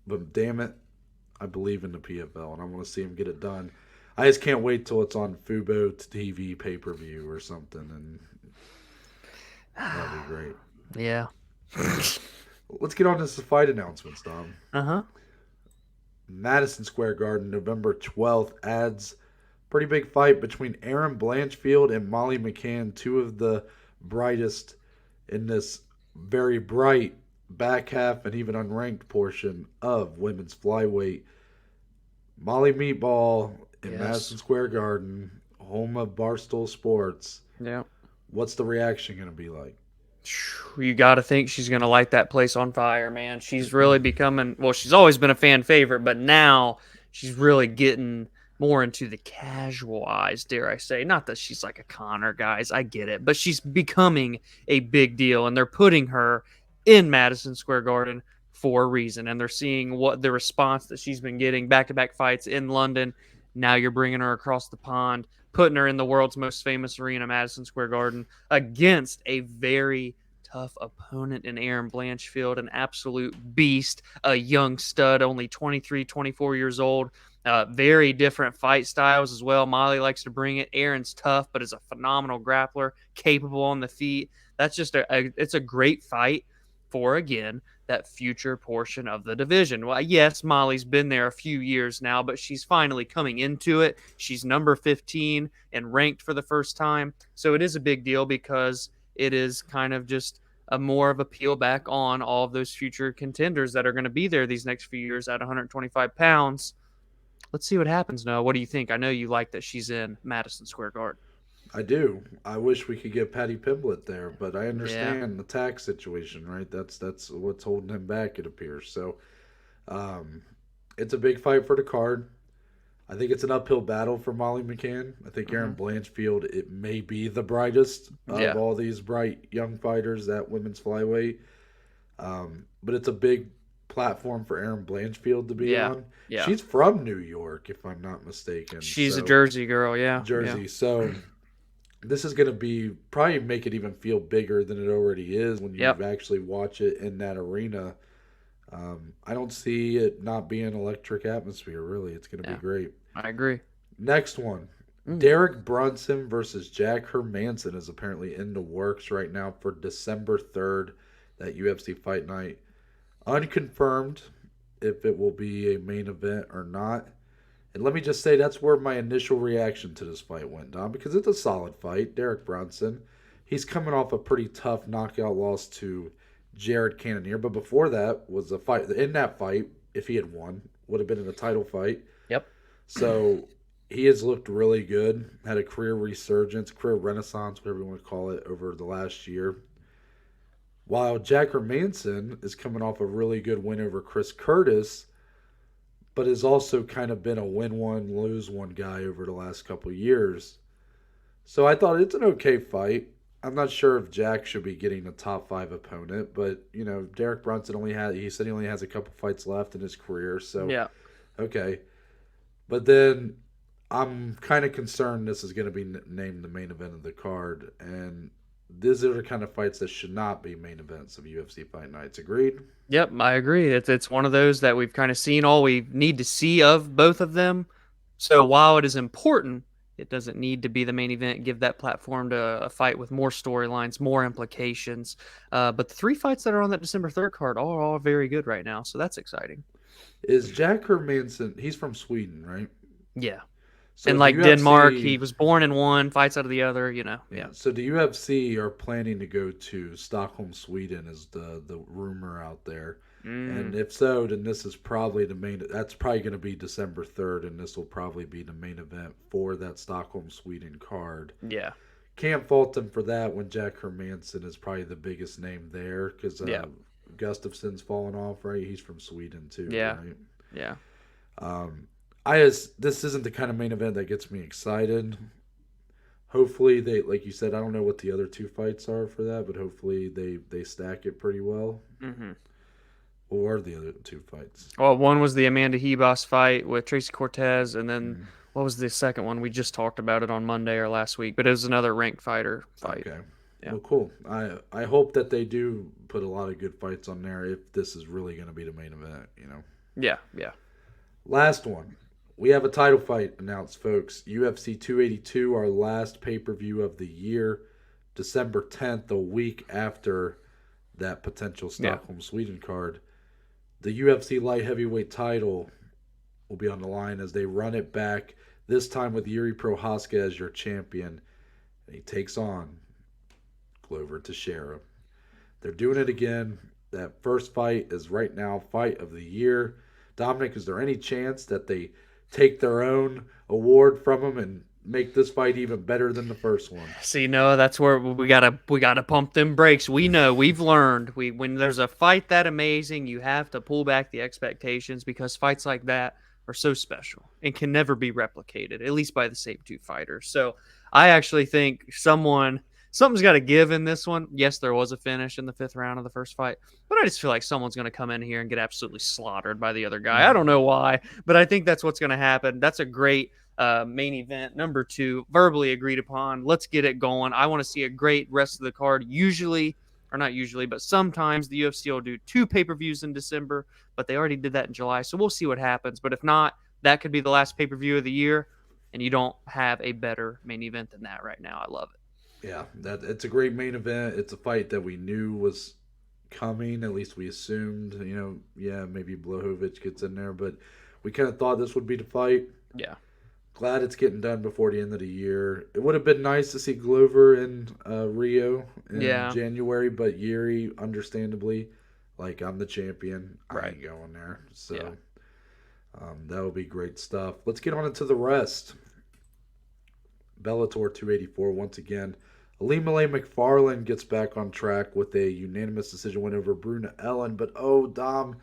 but damn it, I believe in the PFL and I want to see them get it done. I just can't wait till it's on Fubo TV pay per view or something, and that'd be great.
Yeah.
Let's get on to the fight announcements, Dom.
Uh-huh.
Madison Square Garden, November 12th, adds pretty big fight between Erin Blanchfield and Molly McCann, two of the brightest in this very bright back half and even unranked portion of women's flyweight. Molly Meatball in
Yes.
Madison Square Garden, home of Barstool Sports.
Yeah.
What's the reaction going to be like?
You got to think she's going to light that place on fire, man. She's really becoming, well, she's always been a fan favorite, but now she's really getting more into the casual eyes, dare I say. Not that she's like a Connor, guys. I get it. But she's becoming a big deal, and they're putting her in Madison Square Garden for a reason. And they're seeing what the response that she's been getting, back-to-back fights in London. Now you're bringing her across the pond, putting her in the world's most famous arena, Madison Square Garden, against a very tough opponent in Erin Blanchfield, an absolute beast, a young stud, only 23, 24 years old. Very different fight styles as well. Molly likes to bring it. Erin's tough, but is a phenomenal grappler, capable on the feet. That's just it's a great fight for, again, that future portion of the division. Well, yes, Molly's been there a few years now, but she's finally coming into it. She's number 15 and ranked for the first time. So it is a big deal because it is kind of just a more of a peel back on all of those future contenders that are going to be there these next few years at 125 pounds. Let's see what happens, Noah. What do you think? I know you like that she's in Madison Square Garden.
I do. I wish we could get Patty Pimblett there, but I understand the tax situation, right? That's what's holding him back, it appears. So, it's a big fight for the card. I think it's an uphill battle for Molly McCann. I think Erin Blanchfield, it may be the brightest of all these bright young fighters at women's flyweight. But it's a big platform for Erin Blanchfield to be on.
Yeah.
She's from New York, if I'm not mistaken.
She's a Jersey girl, yeah.
Jersey.
Yeah.
So this is going to be probably make it even feel bigger than it already is when you actually watch it in that arena. I don't see it not being an electric atmosphere, really. It's going to be great.
I agree.
Next one. Derek Brunson versus Jack Hermansson is apparently in the works right now for December 3rd, that UFC Fight Night. Unconfirmed if it will be a main event or not. And let me just say that's where my initial reaction to this fight went, Don, because it's a solid fight. Derek Brunson, he's coming off a pretty tough knockout loss to Jared Cannonier, but before that was a fight. In that fight, if he had won, would have been in a title fight.
Yep.
So he has looked really good, had a career resurgence, career renaissance, whatever you want to call it, over the last year. While Jack Hermansson is coming off a really good win over Chris Curtis, but has also kind of been a win one, lose one guy over the last couple of years. So I thought it's an okay fight. I'm not sure if Jack should be getting a top 5 opponent, but Derek Brunson he said he only has a couple fights left in his career, so okay. But then I'm kind of concerned this is going to be named the main event of the card, and these are the kind of fights that should not be main events of UFC Fight Nights. Agreed?
Yep, I agree. It's one of those that we've kind of seen all we need to see of both of them. So while it is important It doesn't need to be the main event. Give that platform to a fight with more storylines, more implications. But the 3 fights that are on that December 3rd card are all very good right now, so that's exciting.
Is Jack Hermansson? He's from Sweden, right?
Yeah.
So
And
the
like Denmark,
UFC,
he was born in one, fights out of the other,
yeah. So the UFC are planning to go to Stockholm, Sweden, is the rumor out there. And
Mm,
if so, then this is probably the main. That's probably going to be December 3rd, and this will probably be the main event for that Stockholm, Sweden card.
yeah.
Can't fault them for that when Jack Hermansson is probably the biggest name there because
Yeah.
Gustafsson's fallen off, right? He's from Sweden too,
Yeah.
right?
Yeah.
Um, this isn't the kind of main event that gets me excited. Hopefully they, like you said, I don't know what the other 2 fights are for that, but hopefully they stack it pretty well.
Hmm.
What were the other 2 fights?
Well, one was the Amanda Hebos fight with Tracy Cortez, and then
Mm,
what was the second one? We just talked about it on Monday or last week, but it was another ranked fighter fight.
okay.
Yeah.
Well, cool. I hope that they do put a lot of good fights on there if this is really going to be the main event, you know.
Yeah. Yeah.
Last one. We have a title fight announced, folks. UFC 282, our last pay-per-view of the year, December 10th, a week after that potential Stockholm, Sweden card. The UFC light heavyweight title will be on the line as they run it back, this time with Jiri Prochazka as your champion. And he takes on Glover Teixeira. They're doing it again. That first fight is right now fight of the year. Dominic, is there any chance that they take their own award from him and make this fight even better than the first one?
See, no, that's where we gotta pump them brakes. We know, we've learned. When there's a fight that amazing, you have to pull back the expectations because fights like that are so special and can never be replicated, at least by the same 2 fighters. So I actually think something's got to give in this one. Yes, there was a finish in the 5th round of the first fight, but I just feel like someone's going to come in here and get absolutely slaughtered by the other guy. I don't know why, but I think that's what's going to happen. That's a great main event. Number 2, verbally agreed upon. Let's get it going. I want to see a great rest of the card. Usually, or not usually, but sometimes the UFC will do 2 pay-per-views in December, but they already did that in July. So we'll see what happens. But if not, that could be the last pay-per-view of the year, and you don't have a better main event than that right now. I love it.
Yeah, that it's a great main event. It's a fight that we knew was coming. At least we assumed. You know, yeah, maybe Blachowicz gets in there, but we kind of thought this would be the fight.
Yeah.
Glad it's getting done before the end of the year. It would have been nice to see Glover in Rio in
Yeah.
January, but Jiri, understandably, like, I'm the champion. I
Right.
ain't going there. So
Yeah.
that would be great stuff. Let's get on into the rest. Bellator 284 once again. Ilima-Lei Macfarlane gets back on track with a unanimous decision win over Bruna Ellen, but oh, Dom,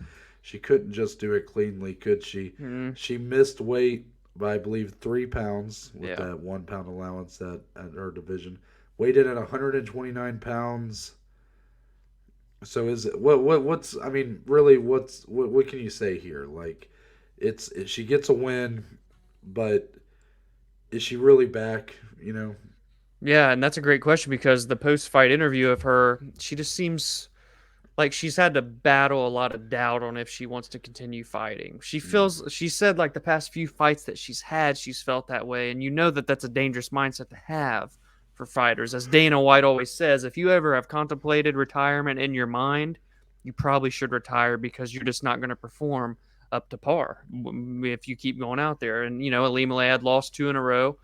she couldn't just do it cleanly, could she?
Mm,
She missed weight by, I believe, 3 pounds with
Yeah.
that 1 pound allowance at her division. Weighed in at 129 pounds. So is it what's I mean really what can you say here? Like she gets a win, but is she really back? You know,
Yeah, and that's a great question because the post-fight interview of her, she just seems like she's had to battle a lot of doubt on if she wants to continue fighting. She said like the past few fights that she's had, she's felt that way. And you know that that's a dangerous mindset to have for fighters. As Dana White always says, if you ever have contemplated retirement in your mind, you probably should retire because you're just not going to perform up to par if you keep going out there. And, Ilima-Lei had lost 2 in a row.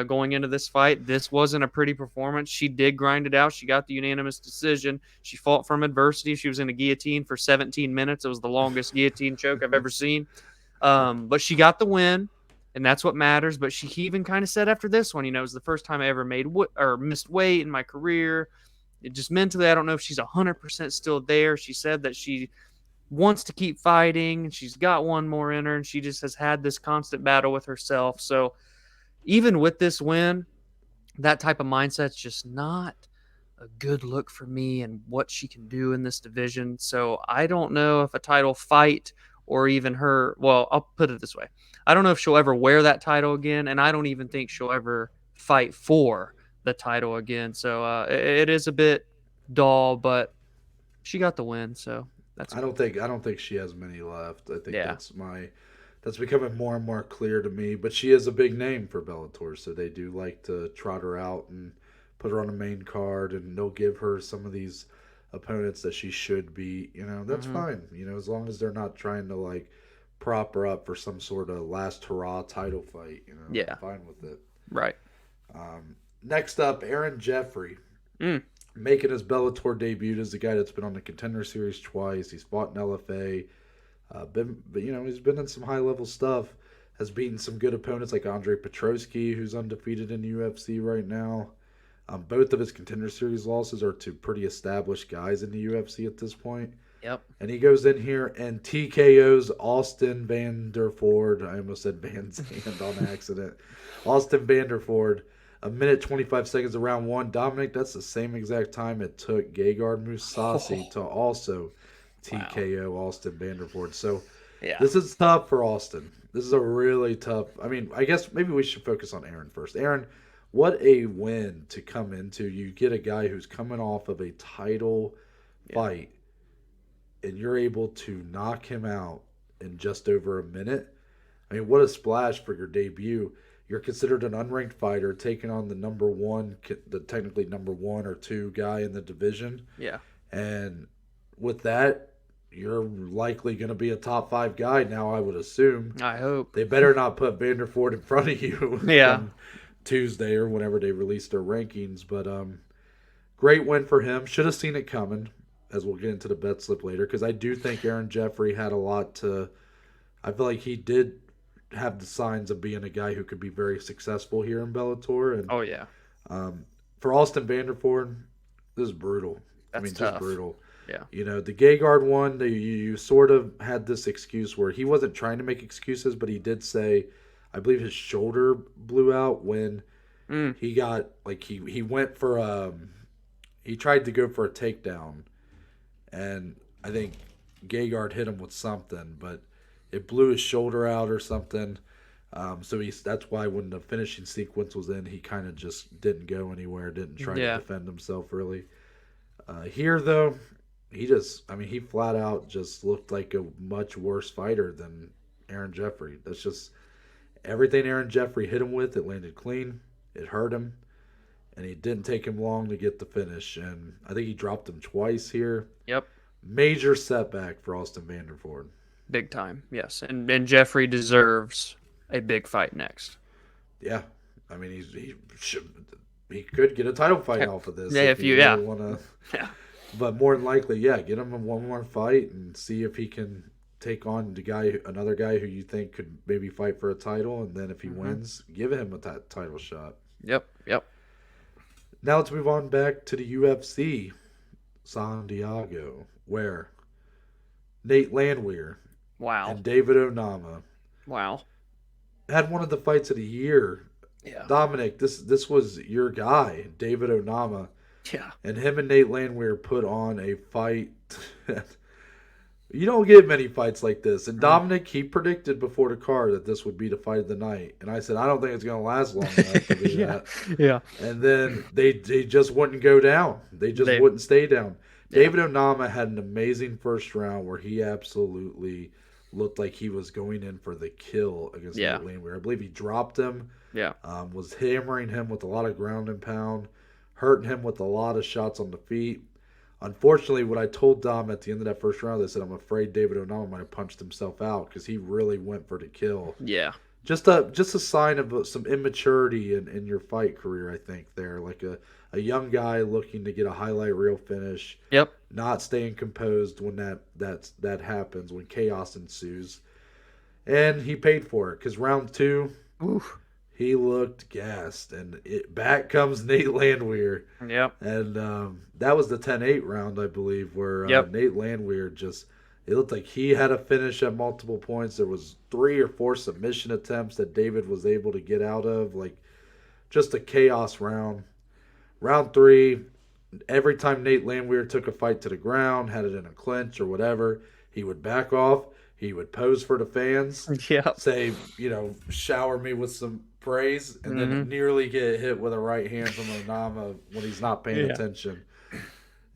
Going into this fight, this wasn't a pretty performance. She did grind it out. She got the unanimous decision. She fought from adversity. She was in a guillotine for 17 minutes. It was the longest guillotine choke I've ever seen. But she got the win, and that's what matters. But she even kind of said after this one, it was the first time I ever missed weight in my career. It just mentally, I don't know if she's 100% still there. She said that she wants to keep fighting, and she's got one more in her, and she just has had this constant battle with herself. So even with this win, that type of mindset's just not a good look for me and what she can do in this division. So I don't know if a title fight or even her, well, I'll put it this way. I don't know if she'll ever wear that title again, and I don't even think she'll ever fight for the title again. So it is a bit dull, but she got the win, so that's
I don't think she has many left. I think
yeah.
that's that's becoming more and more clear to me. But she is a big name for Bellator, so they do like to trot her out and put her on the main card, and they'll give her some of these opponents that she should be. That's fine. As long as they're not trying to like prop her up for some sort of last hurrah title fight.
Yeah.
I'm fine with it.
Right.
Next up, Aaron Jeffery. Making his Bellator debut as the guy that's been on the Contender Series twice. He's fought in LFA. He's been in some high level stuff. Has beaten some good opponents like Andre Petrosky, who's undefeated in the UFC right now. Both of his Contender Series losses are to pretty established guys in the UFC at this point.
Yep.
And he goes in here and TKOs Austin Vanderford. I almost said Van Zandt on accident. Austin Vanderford. 1 minute 25 seconds of round one. Dominic, that's the same exact time it took Gegard Mousasi to also TKO Austin Vanderford. So this is tough for Austin. This is a really tough. I guess maybe we should focus on Erin first. Erin, what a win to come into. You get a guy who's coming off of a title fight, and you're able to knock him out in just over a minute. What a splash for your debut. You're considered an unranked fighter, taking on the technically number 1 or 2 guy in the division.
Yeah.
And with that, you're likely going to be a top 5 guy now, I would assume.
I hope.
They better not put Vanderford in front of you on Tuesday or whenever they release their rankings. But great win for him. Should have seen it coming, as we'll get into the bet slip later, because I do think Aaron Jeffery had a lot to – I feel like he did – have the signs of being a guy who could be very successful here in Bellator. And for Austin Vanderford, this is brutal.
That's
just brutal.
Yeah.
The Gegard one, you sort of had this excuse where he wasn't trying to make excuses, but he did say, I believe his shoulder blew out when he got he went for he tried to go for a takedown, and I think Gegard hit him with something, but it blew his shoulder out or something. So that's why when the finishing sequence was in, he kind of just didn't go anywhere, didn't try to defend himself really. Here, though, he flat out just looked like a much worse fighter than Aaron Jeffery. That's just everything Aaron Jeffery hit him with, it landed clean, it hurt him, and it didn't take him long to get the finish. And I think he dropped him twice here.
Yep.
Major setback for Austin Vanderford.
Big time, yes. And Jeffery deserves a big fight next.
Yeah. He could get a title fight off of this.
Yeah, if you really
want to. But more than likely, get him in one more fight and see if he can take on another guy who you think could maybe fight for a title, and then if he wins, give him a title shot.
Yep.
Now let's move on back to the UFC San Diego, where Nate Landwehr and David Onama had one of the fights of the year.
Yeah.
Dominic, this was your guy, David Onama.
Yeah.
And him and Nate Landwehr put on a fight. You don't get many fights like this. And Dominic, he predicted before the card that this would be the fight of the night. And I said, I don't think it's going to last long enough to be that.
Yeah.
And then they just wouldn't go down. They just wouldn't stay down. Yeah. David Onama had an amazing first round where he absolutely looked like he was going in for the kill against Nate Landwehr. I believe he dropped him.
Yeah.
Was hammering him with a lot of ground and pound, hurting him with a lot of shots on the feet. Unfortunately, what I told Dom at the end of that first round, I said, I'm afraid David Onama might have punched himself out because he really went for the kill.
Yeah.
Just a sign of some immaturity in your fight career, I think, there. Like a young guy looking to get a highlight reel finish.
Yep. Not
staying composed when that happens, when chaos ensues. And he paid for it because round 2, he looked gassed. And back comes Nate Landwehr.
Yep.
And that was the 10-8 round, I believe, where Nate Landwehr it looked like he had a finish at multiple points. There was 3 or 4 submission attempts that David was able to get out of. Just a chaos round. Round 3, every time Nate Landwehr took a fight to the ground, had it in a clinch or whatever, he would back off. He would pose for the fans.
Yeah.
Say, shower me with some praise, and then nearly get hit with a right hand from Onama when he's not paying attention.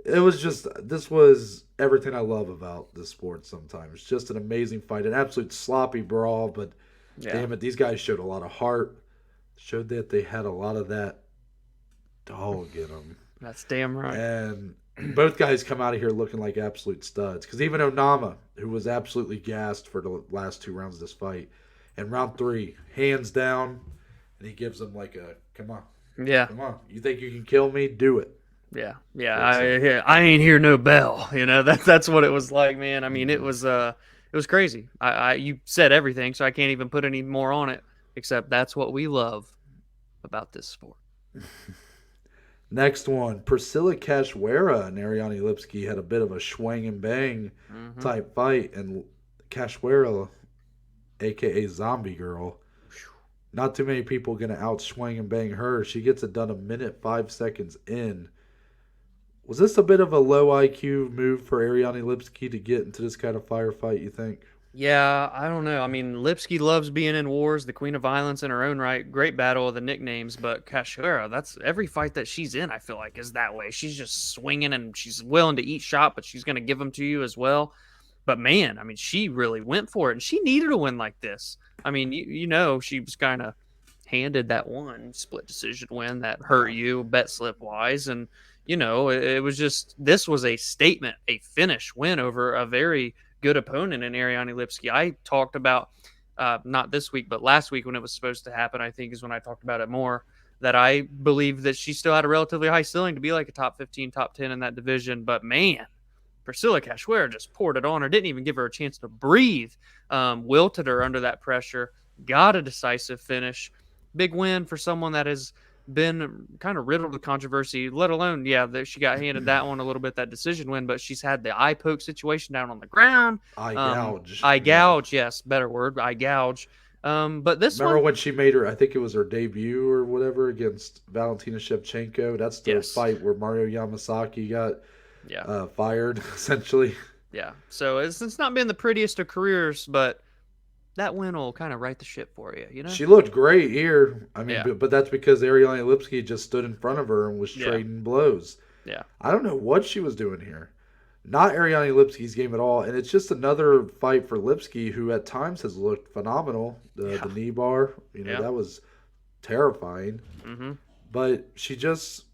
This was everything I love about this sport sometimes. Just an amazing fight, an absolute sloppy brawl, but
Yeah,
damn it, these guys showed a lot of heart, showed that they had a lot of that dog in them.
that's damn right.
And both guys come out of here looking like absolute studs. Because even Onama, who was absolutely gassed for the last 2 rounds of this fight, in round 3, hands down, and he gives him like a, come on,
Yeah,
come on. You think you can kill me? Do it.
yeah, yeah.
That's it.
I ain't hear no bell. That's what it was like, man. I mean, it was crazy. You said everything, so I can't even put any more on it. Except that's what we love about this sport.
Next one, Priscilla Cachoeira and Ariane Lipski had a bit of a swing and bang
Hmm.
type fight, and Cachoeira, aka Zombie Girl, not too many people gonna out swing and bang her. She gets it done a minute 5 seconds in. Was this a bit of a low IQ move for Ariane Lipski to get into this kind of firefight? You think?
Yeah, I don't know. I mean, Lipsky loves being in wars, the queen of violence in her own right. Great battle of the nicknames, but Cachoeira, that's every fight that she's in, I feel like, is that way. She's just swinging and she's willing to eat shot, but she's going to give them to you as well. But man, I mean, she really went for it, and she needed a win like this. I mean, she was kind of handed that one split decision win that hurt you bet slip wise, and it was just this was a statement, a finish win over a very good opponent in Ariane Lipski. I talked about not this week, but last week when it was supposed to happen. I think is when I talked about it more. That I believe that she still had a relatively high ceiling to be like a top 15, top 10 in that division. But man, Priscilla Cachoeira just poured it on her, didn't even give her a chance to breathe, wilted her under that pressure, got a decisive finish. Big win for someone that has been kind of riddled with controversy, let alone, yeah, that she got handed that one a little bit, that decision win, but she's had the eye poke situation down on the ground.
Eye gouge.
Eye
Yeah.
gouge, yes, better word, eye gouge. But this
Remember
one,
when she made her? I think it was her debut or whatever against Valentina Shevchenko. That's the
yes,
fight where Mario Yamasaki got
yeah,
fired, essentially.
yeah. So it's not been the prettiest of careers, but that win will kind of right the ship for you.
She looked great here. I mean,
Yeah,
but that's because Ariane Lipski just stood in front of her and was
yeah,
trading blows.
yeah,
I don't know what she was doing here. Not Ariane Lipski's game at all, and it's just another fight for Lipski, who at times has looked phenomenal.
yeah,
The knee bar,
yeah.
that was terrifying.
Mm-hmm.
But she just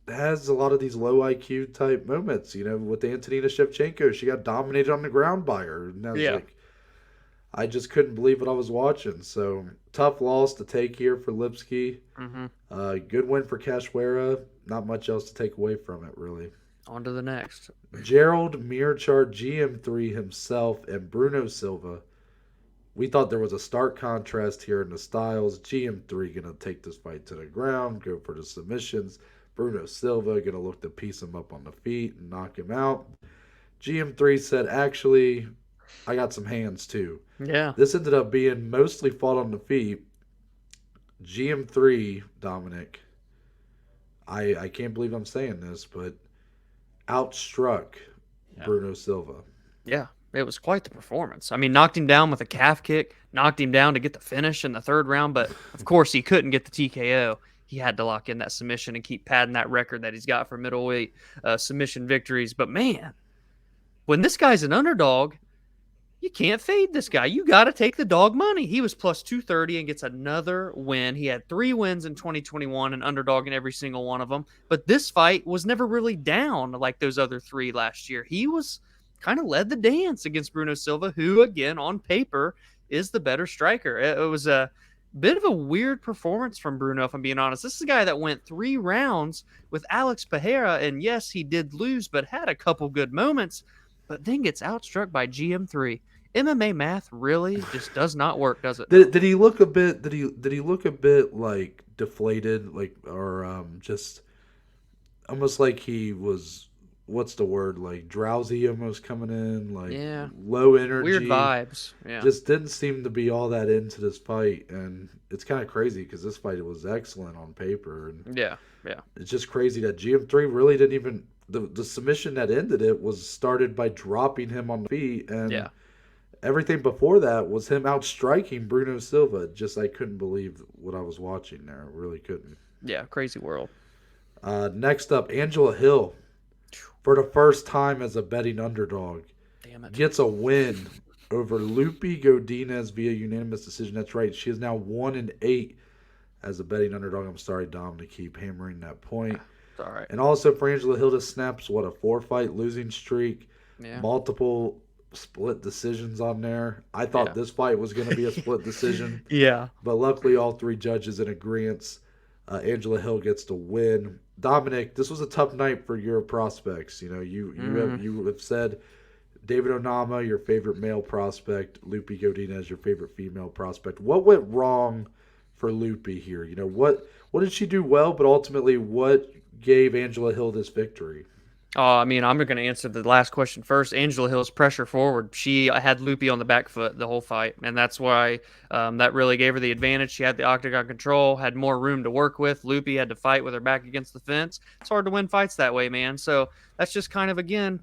has a lot of these low IQ type moments. With Antonina Shevchenko, she got dominated on the ground by her, and I was
Yeah.
like, I just couldn't believe what I was watching. So tough loss to take here for Lipski.
Mm-hmm.
Good win for Cachoeira. Not much else to take away from it, really.
On to the next.
Gerald Mearchart GM3 himself and Bruno Silva. We thought there was a stark contrast here in the styles. GM3 going to take this fight to the ground, go for the submissions. Bruno Silva going to look to piece him up on the feet and knock him out. GM3 said, actually, I got some hands too.
Yeah.
This ended up being mostly fought on the feet. GM3, Dominic, I can't believe I'm saying this, but outstruck
Yeah.
Bruno Silva.
Yeah. It was quite the performance. I mean, knocked him down with a calf kick, knocked him down to get the finish in the third round, but of course he couldn't get the TKO. He had to lock in that submission and keep padding that record that he's got for middleweight submission victories. But man, when this guy's an underdog, you can't fade this guy. You got to take the dog money. He was plus 230 and gets another win. He had 3 wins in 2021, an underdog in every single one of them. But this fight was never really down like those other 3 last year. He was kind of led the dance against Bruno Silva, who, again, on paper, is the better striker. It was a bit of a weird performance from Bruno, if I'm being honest. This is a guy that went 3 rounds with Alex Pereira, and yes, he did lose, but had a couple good moments, but then gets outstruck by GM3. MMA math really just does not work, does it?
Did he look a bit? Did he look a bit like deflated, or just almost like he was? What's the word? Like drowsy, almost coming in, like
Yeah.
low energy.
Weird vibes. Yeah.
Just didn't seem to be all that into this fight, and it's kind of crazy because this fight was excellent on paper, and
Yeah. Yeah.
it's just crazy that GM3 really didn't even the submission that ended it was started by dropping him on the feet, and
Yeah.
everything before that was him outstriking Bruno Silva. Just I couldn't believe what I was watching there. I really couldn't.
Yeah. Crazy world.
Next up, Angela Hill for the first time as a betting underdog,
Damn it.
gets a win over Lupi Godinez via unanimous decision. That's right. She is now 1-8 as a betting underdog. I'm sorry, Dom, to keep hammering that point.
It's all right.
And also for Angela Hill to snaps, what, a 4-fight losing streak,
Yeah.
multiple split decisions on there. I thought this fight was going to be a split decision,
Yeah.
but luckily all 3 judges in agreement. Angela Hill gets to win. Dominic, this was a tough night for your prospects. You know, you have said David Onama, your favorite male prospect, Lupi Godinez, your favorite female prospect. What went wrong for Lupi here? You know, what did she do well, but ultimately what gave Angela Hill this victory?
Oh, I mean, I'm going to answer the last question first. Angela Hill's pressure forward. She had Lupi on the back foot the whole fight, and that's why that really gave her the advantage. She had the octagon control, had more room to work with. Lupi had to fight with her back against the fence. It's hard to win fights that way, man. So that's just kind of, again,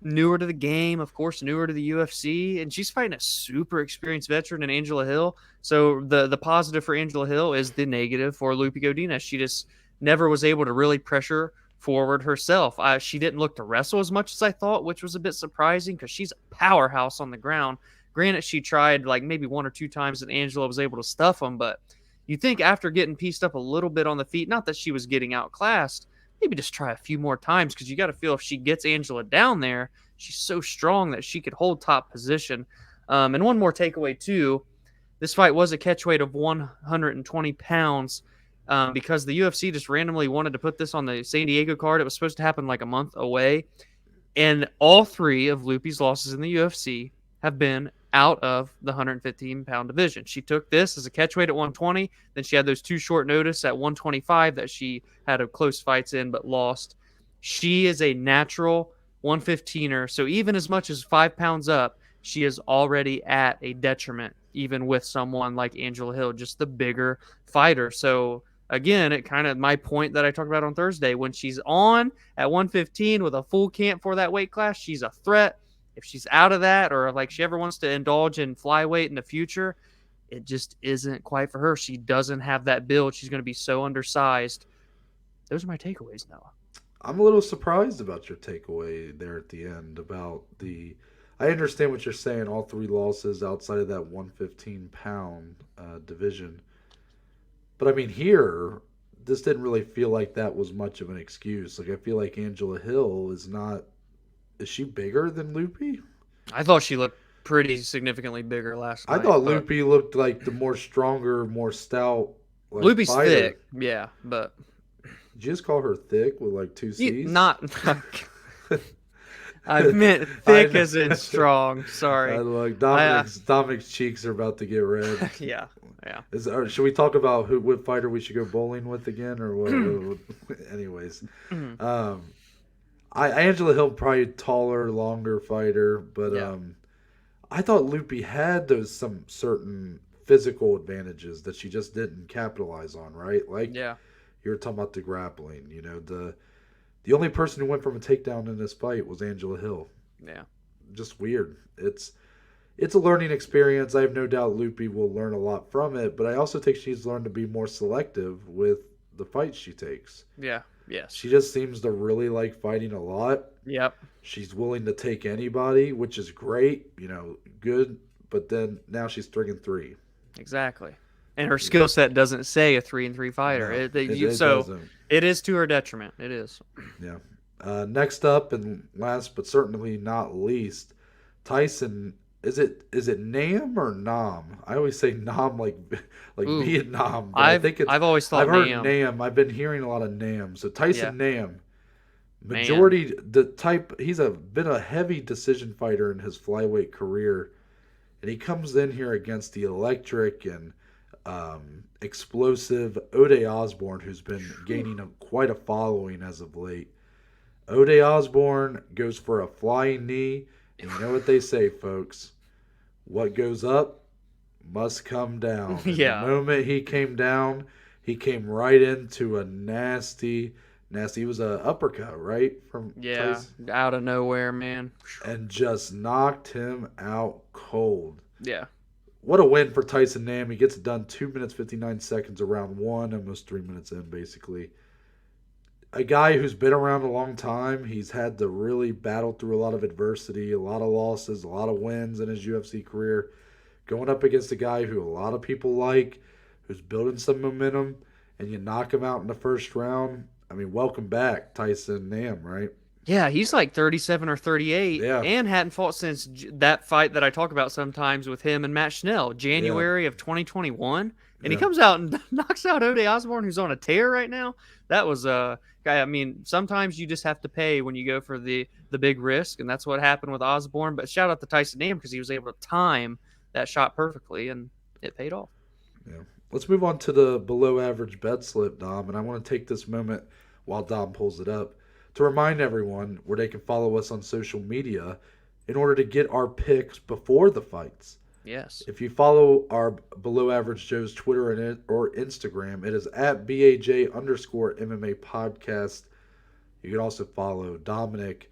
newer to the game, of course, newer to the UFC, and she's fighting a super experienced veteran in Angela Hill. So the positive for Angela Hill is the negative for Lupi Godinez. She just never was able to really pressure forward herself. She didn't look to wrestle as much as I thought, which was a bit surprising because she's a powerhouse on the ground. Granted, she tried like maybe 1 or 2 times and Angela was able to stuff them, but you think after getting pieced up a little bit on the feet, not that she was getting outclassed, maybe just try a few more times because you got to feel if she gets Angela down there, she's so strong that she could hold top position. And one more takeaway too, this fight was a catch weight of 120 pounds. Because the UFC just randomly wanted to put this on the San Diego card. It was supposed to happen like a month away. And all 3 of Lupi's losses in the UFC have been out of the 115-pound division. She took this as a catchweight at 120. Then she had those 2 short notice at 125 that she had a close fights in but lost. She is a natural 115er. So even as much as 5 pounds up, she is already at a detriment, even with someone like Angela Hill, just the bigger fighter. So again, it kind of my point that I talked about on Thursday, when she's on at 115 with a full camp for that weight class, she's a threat. If she's out of that, or like she ever wants to indulge in flyweight in the future, it just isn't quite for her. She doesn't have that build. She's going to be so undersized. Those are my takeaways, Noah.
I'm a little surprised about your takeaway there at the end about the. I understand what you're saying. All 3 losses outside of that 115-pound division. But I mean, here, this didn't really feel like that was much of an excuse. Like, I feel like Angela Hill is not. Is she bigger than Lupi?
I thought she looked pretty significantly bigger last night.
I thought Lupi looked like the more stronger, more stout. Like,
Lupi's
fighter.
thick, yeah, but.
Did you just call her thick with like 2 C's?
Not. I meant thick as in strong. Sorry.
Like Dominic's cheeks are about to get red.
Yeah.
Should we talk about what fighter we should go bowling with again, or what? Anyways, Angela Hill probably taller, longer fighter, but I thought Lupi had some certain physical advantages that she just didn't capitalize on. Right? Like you were talking about the grappling. You know, the only person who went from a takedown in this fight was Angela Hill.
Yeah.
Just weird. It's a learning experience. I have no doubt Lupi will learn a lot from it, but I also think she's learned to be more selective with the fights she takes.
Yeah. Yes.
She just seems to really like fighting a lot.
Yep.
She's willing to take anybody, which is great, you know, good, but then now she's 3-3.
Exactly. And her skill set doesn't say a 3-3 fighter.
No,
it
doesn't.
It is to her detriment. It is.
Yeah. Next up, and last but certainly not least, Tyson. Is it Nam or Nam? I always say Nam like Vietnam. But I think
I've always thought
I've heard
Nam.
Nam. I've been hearing a lot of Nam. So Tyson Nam.
Man.
He's been a heavy decision fighter in his flyweight career, and he comes in here against the electric and explosive Ode Osborne, who's been gaining quite a following as of late. Ode Osborne goes for a flying knee, and you know what they say, folks. What goes up must come down.
Yeah.
The moment he came down, he came right into a nasty. He was an uppercut, right? From Tyson?
Out of nowhere, man.
And just knocked him out cold.
Yeah.
What a win for Tyson Nam. He gets it done 2 minutes, 59 seconds of round 1, almost 3 minutes in, basically. a guy who's been around a long time. He's had to really battle through a lot of adversity, a lot of losses, a lot of wins in his UFC career. Going up against a guy who a lot of people like, who's building some momentum, and you knock him out in the first round. I mean, welcome back, Tyson Nam, right?
Yeah, he's like 37 or 38
Yeah,
and hadn't fought since that fight that I talk about sometimes with him and Matt Schnell,
yeah,
January of 2021. And he
yeah.
comes out and knocks out Ode Osborne, who's on a tear right now. That was a guy. I mean, sometimes you just have to pay when you go for the big risk, and that's what happened with Osborne. But shout out to Tyson Nam because he was able to time that shot perfectly, and it paid off.
Yeah. Let's move on to the below average bet slip, Dom. And I want to take this moment while Dom pulls it up to remind everyone where they can follow us on social media in order to get our picks before the fights.
Yes.
If you follow our below average Joe's Twitter or Instagram, it is at BAJ underscore MMA podcast. You can also follow Dominic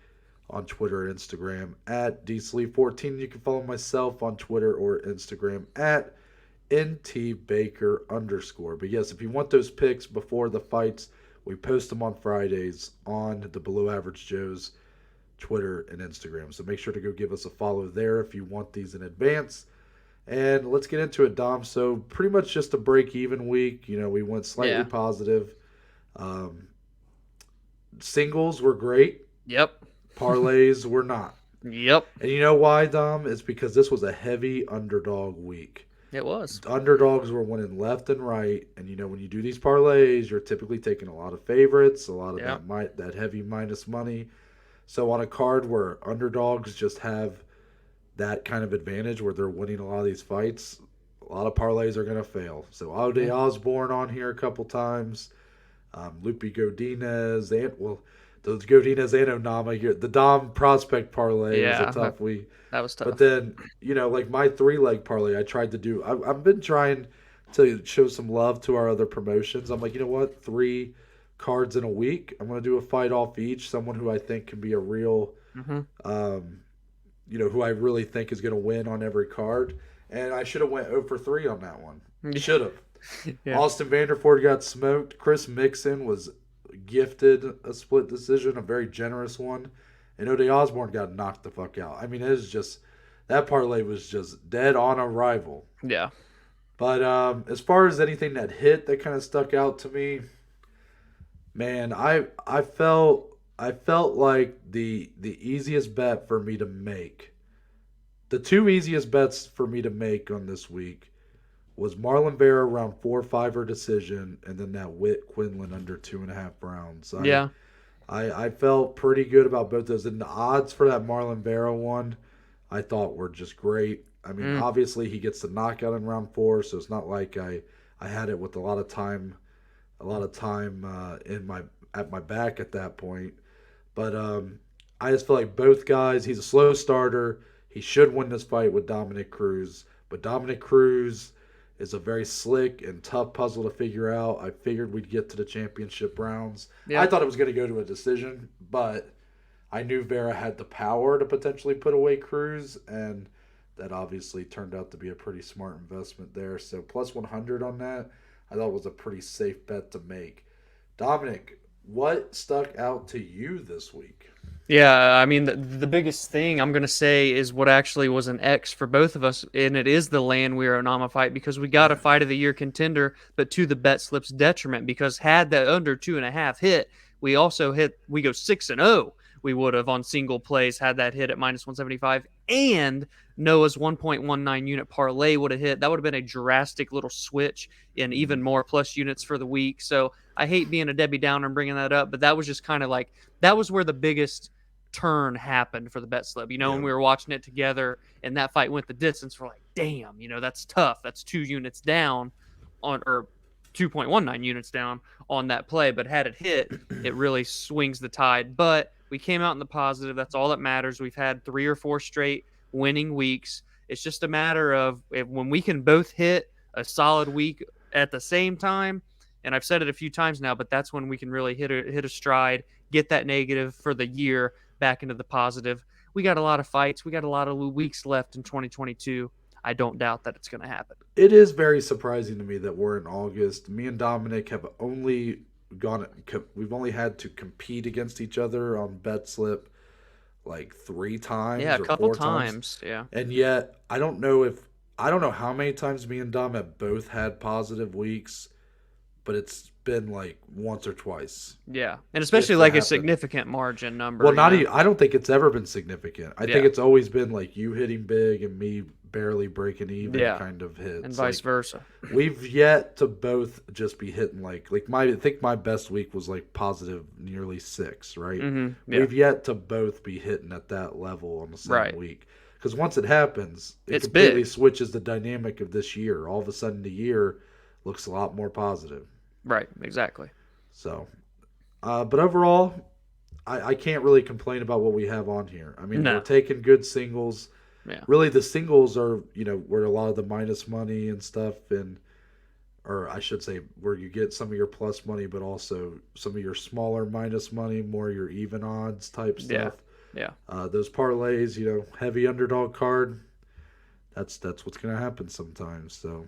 on Twitter and Instagram at DSleeve14. You can follow myself on Twitter or Instagram at NTBaker underscore. But yes, if you want those picks before the fights, we post them on Fridays on the Below Average Joe's Twitter and Instagram. So make sure to go give us a follow there if you want these in advance. And let's get into it, Dom. So pretty much just a break-even week. You know, we went slightly positive. Um, Singles were great.
Yep.
Parlays were not.
Yep.
And you know why, Dom? It's because this was a heavy underdog week.
It was.
Underdogs were winning left and right, and you know when you do these parlays, you're typically taking a lot of favorites, a lot of that heavy minus money. So on a card where underdogs just have that kind of advantage, where they're winning a lot of these fights, a lot of parlays are going to fail. So Ode Osborne on here a couple times, Lupe Godinez, and those Godinez and Onama here. The Dom prospect parlay was a tough week.
That was tough.
But then, you know, like my 3-leg parlay, I tried to do. I've been trying to show some love to our other promotions. I'm like, you know what? 3 cards in a week. I'm going to do a fight off each. Someone who I think can be a real, you know, who I really think is going to win on every card. And I should have went 0 for 3 on that one. Should have. Austin Vanderford got smoked. Chris Mixon was gifted a split decision, a very generous one. And Ode Osborne got knocked the fuck out. I mean, it was just, that parlay was just dead on arrival.
Yeah.
But as far as anything that hit that kind of stuck out to me, man, I felt like the easiest bet for me to make, the 2 easiest bets for me to make on this week was Marlon Vera around 4-5 decision, and then that Whit Quinlan under 2.5 rounds. I felt pretty good about both those. And the odds for that Marlon Vera one, I thought were just great. I mean, obviously he gets the knockout in round 4, so it's not like I had it with a lot of time at my back at that point. But I just feel like both guys. He's a slow starter. He should win this fight with Dominick Cruz, but Dominick Cruz is a very slick and tough puzzle to figure out. I figured we'd get to the championship rounds. I thought it was going to go to a decision, but I knew Vera had the power to potentially put away Cruz, and that obviously turned out to be a pretty smart investment there. So plus 100 on that, I thought was a pretty safe bet to make. Dominic, what stuck out to you this week?
Yeah, I mean, the biggest thing I'm going to say is what actually was an X for both of us, and it is the Landwehr Onama fight, because we got a fight of the year contender, but to the bet slip's detriment, because had that under 2.5 hit, we go 6-0. We would have on single plays had that hit at minus 175, and Noah's 1.19 unit parlay would have hit. That would have been a drastic little switch in even more plus units for the week. So I hate being a Debbie Downer and bringing that up, but that was just kind of like, that was where the biggest turn happened for the bet slip. You know, when we were watching it together and that fight went the distance, we're like, damn, you know, that's tough. That's 2 units down on, or 2.19 units down on that play. But had it hit, it really swings the tide. But we came out in the positive. That's all that matters. We've had 3 or 4 straight winning weeks. It's just a matter of when we can both hit a solid week at the same time. And I've said it a few times now, but that's when we can really hit a stride, get that negative for the year back into the positive. We got a lot of fights. We got a lot of weeks left in 2022. I don't doubt that it's going to happen.
It is very surprising to me that we're in August. Me and Dominic have only we've only had to compete against each other on bet slip like 3 times
Yeah, a
or
couple
4 times.
times. Yeah.
And yet, I don't know how many times me and Dom have both had positive weeks, but it's been like once or twice.
Yeah. And especially
If it
like a
happened.
significant margin number.
Well,
you
not
know?
even, I don't think it's ever been significant. I think
Yeah.
it's always been like you hitting big and me barely breaking even
Yeah.
kind of hits.
And vice versa.
We've yet to both just be hitting like I think my best week was like positive nearly 6, right?
Mm-hmm. Yeah.
We've yet to both be hitting at that level on the same
Right.
week. Because once it happens, it
It's
completely
big.
switches the dynamic of this year. All of a sudden, the year looks a lot more positive.
Right. Exactly.
So, but overall, I can't really complain about what we have on here. I mean,
No.
we're taking good singles.
Yeah.
Really, the singles are, where a lot of the minus money and stuff, or I should say, where you get some of your plus money, but also some of your smaller minus money, more your even odds type stuff.
Yeah.
Those parlays, heavy underdog card. That's what's going to happen sometimes. So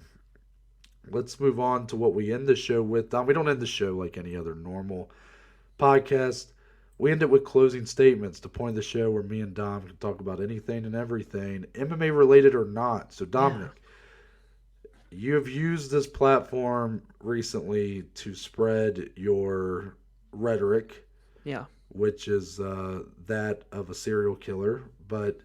let's move on to what we end the show with. We don't end the show like any other normal podcast. We end it with closing statements, the point of the show where me and Dom can talk about anything and everything, MMA related or not. So Dominic, you have used this platform recently to spread your rhetoric.
Yeah.
Which is that of a serial killer. But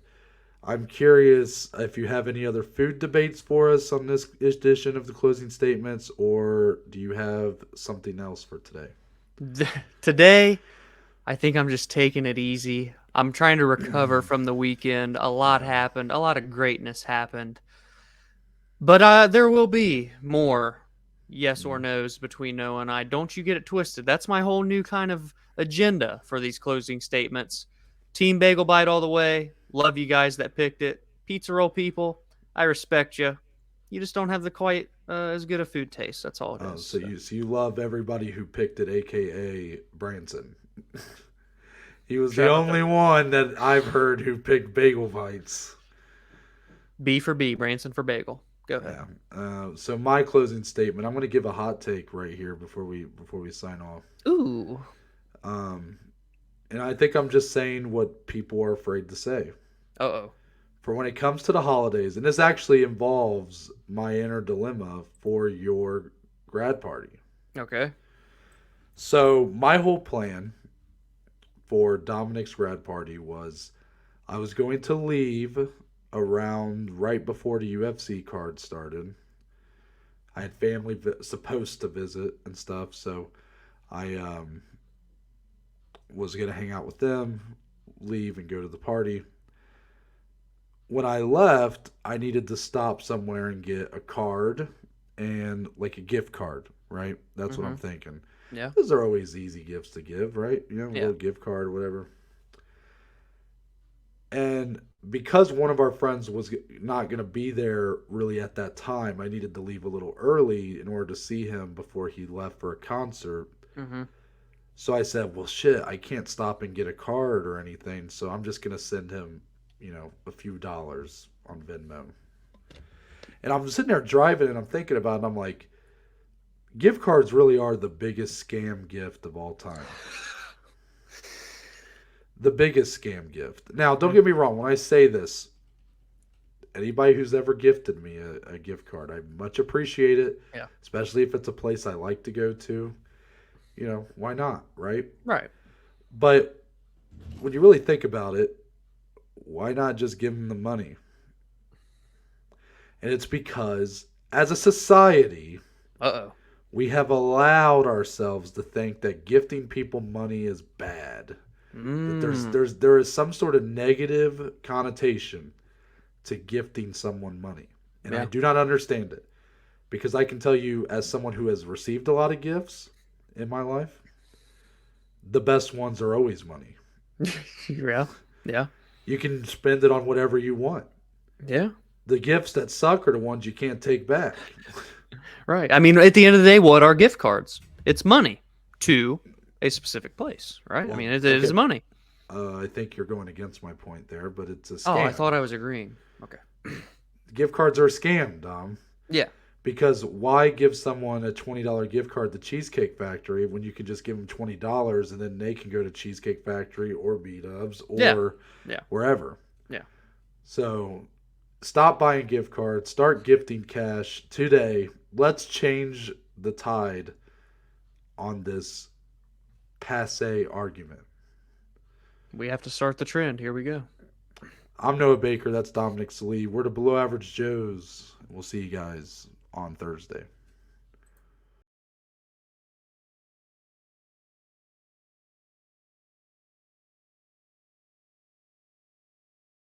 I'm curious if you have any other food debates for us on this edition of the closing statements, or do you have something else for today?
Today, I think I'm just taking it easy. I'm trying to recover from the weekend. A lot happened. A lot of greatness happened. But there will be more yes or no's between Noah and I. Don't you get it twisted. That's my whole new kind of agenda for these closing statements. Team Bagel Bite all the way. Love you guys that picked it. Pizza roll people, I respect you. You just don't have the quite as good a food taste. That's all it is.
So you love everybody who picked it, aka Branson. He was the only one that I've heard who picked Bagel Bites.
B for B, Branson for Bagel. Go ahead.
Yeah. So my closing statement, I'm going to give a hot take right here before we sign off.
Ooh.
And I think I'm just saying what people are afraid to say.
Uh-oh.
For when it comes to the holidays, and this actually involves my inner dilemma for your grad party.
Okay.
So my whole plan for Dominick's grad party was I was going to leave around right before the UFC card started. I had family supposed to visit and stuff, so I was going to hang out with them, leave, and go to the party. When I left, I needed to stop somewhere and get a card and like a gift card, right? That's what I'm thinking.
Yeah.
Those are always easy gifts to give, right? A little gift card, whatever. And because one of our friends was not going to be there really at that time, I needed to leave a little early in order to see him before he left for a concert.
Mm-hmm.
So I said, well, shit, I can't stop and get a card or anything, so I'm just going to send him, a few dollars on Venmo. And I'm sitting there driving and I'm thinking about it, and I'm like, gift cards really are the biggest scam gift of all time. The biggest scam gift. Now, don't get me wrong. When I say this, anybody who's ever gifted me a gift card, I much appreciate it.
Yeah.
Especially if it's a place I like to go to. Why not, right?
Right.
But when you really think about it, why not just give them the money? And it's because, as a society, we have allowed ourselves to think that gifting people money is bad. That there is some sort of negative connotation to gifting someone money. And I do not understand it. Because I can tell you, as someone who has received a lot of gifts in my life, the best ones are always money.
Yeah. Yeah.
You can spend it on whatever you want.
Yeah.
The gifts that suck are the ones you can't take back.
Right. I mean, at the end of the day, what are gift cards? It's money to a specific place, right?
Well,
I mean, it is money.
I think you're going against my point there, but it's a scam.
Oh, I thought I was agreeing. Okay.
Gift cards are a scam, Dom.
Yeah.
Because why give someone a $20 gift card to Cheesecake Factory when you can just give them $20 and then they can go to Cheesecake Factory or B-Dubs or
Yeah.
wherever?
Yeah.
So stop buying gift cards. Start gifting cash today. Let's change the tide on this passe argument.
We have to start the trend. Here we go.
I'm Noah Baker. That's Dominick Lee. We're the Below Average Joes. We'll see you guys on Thursday.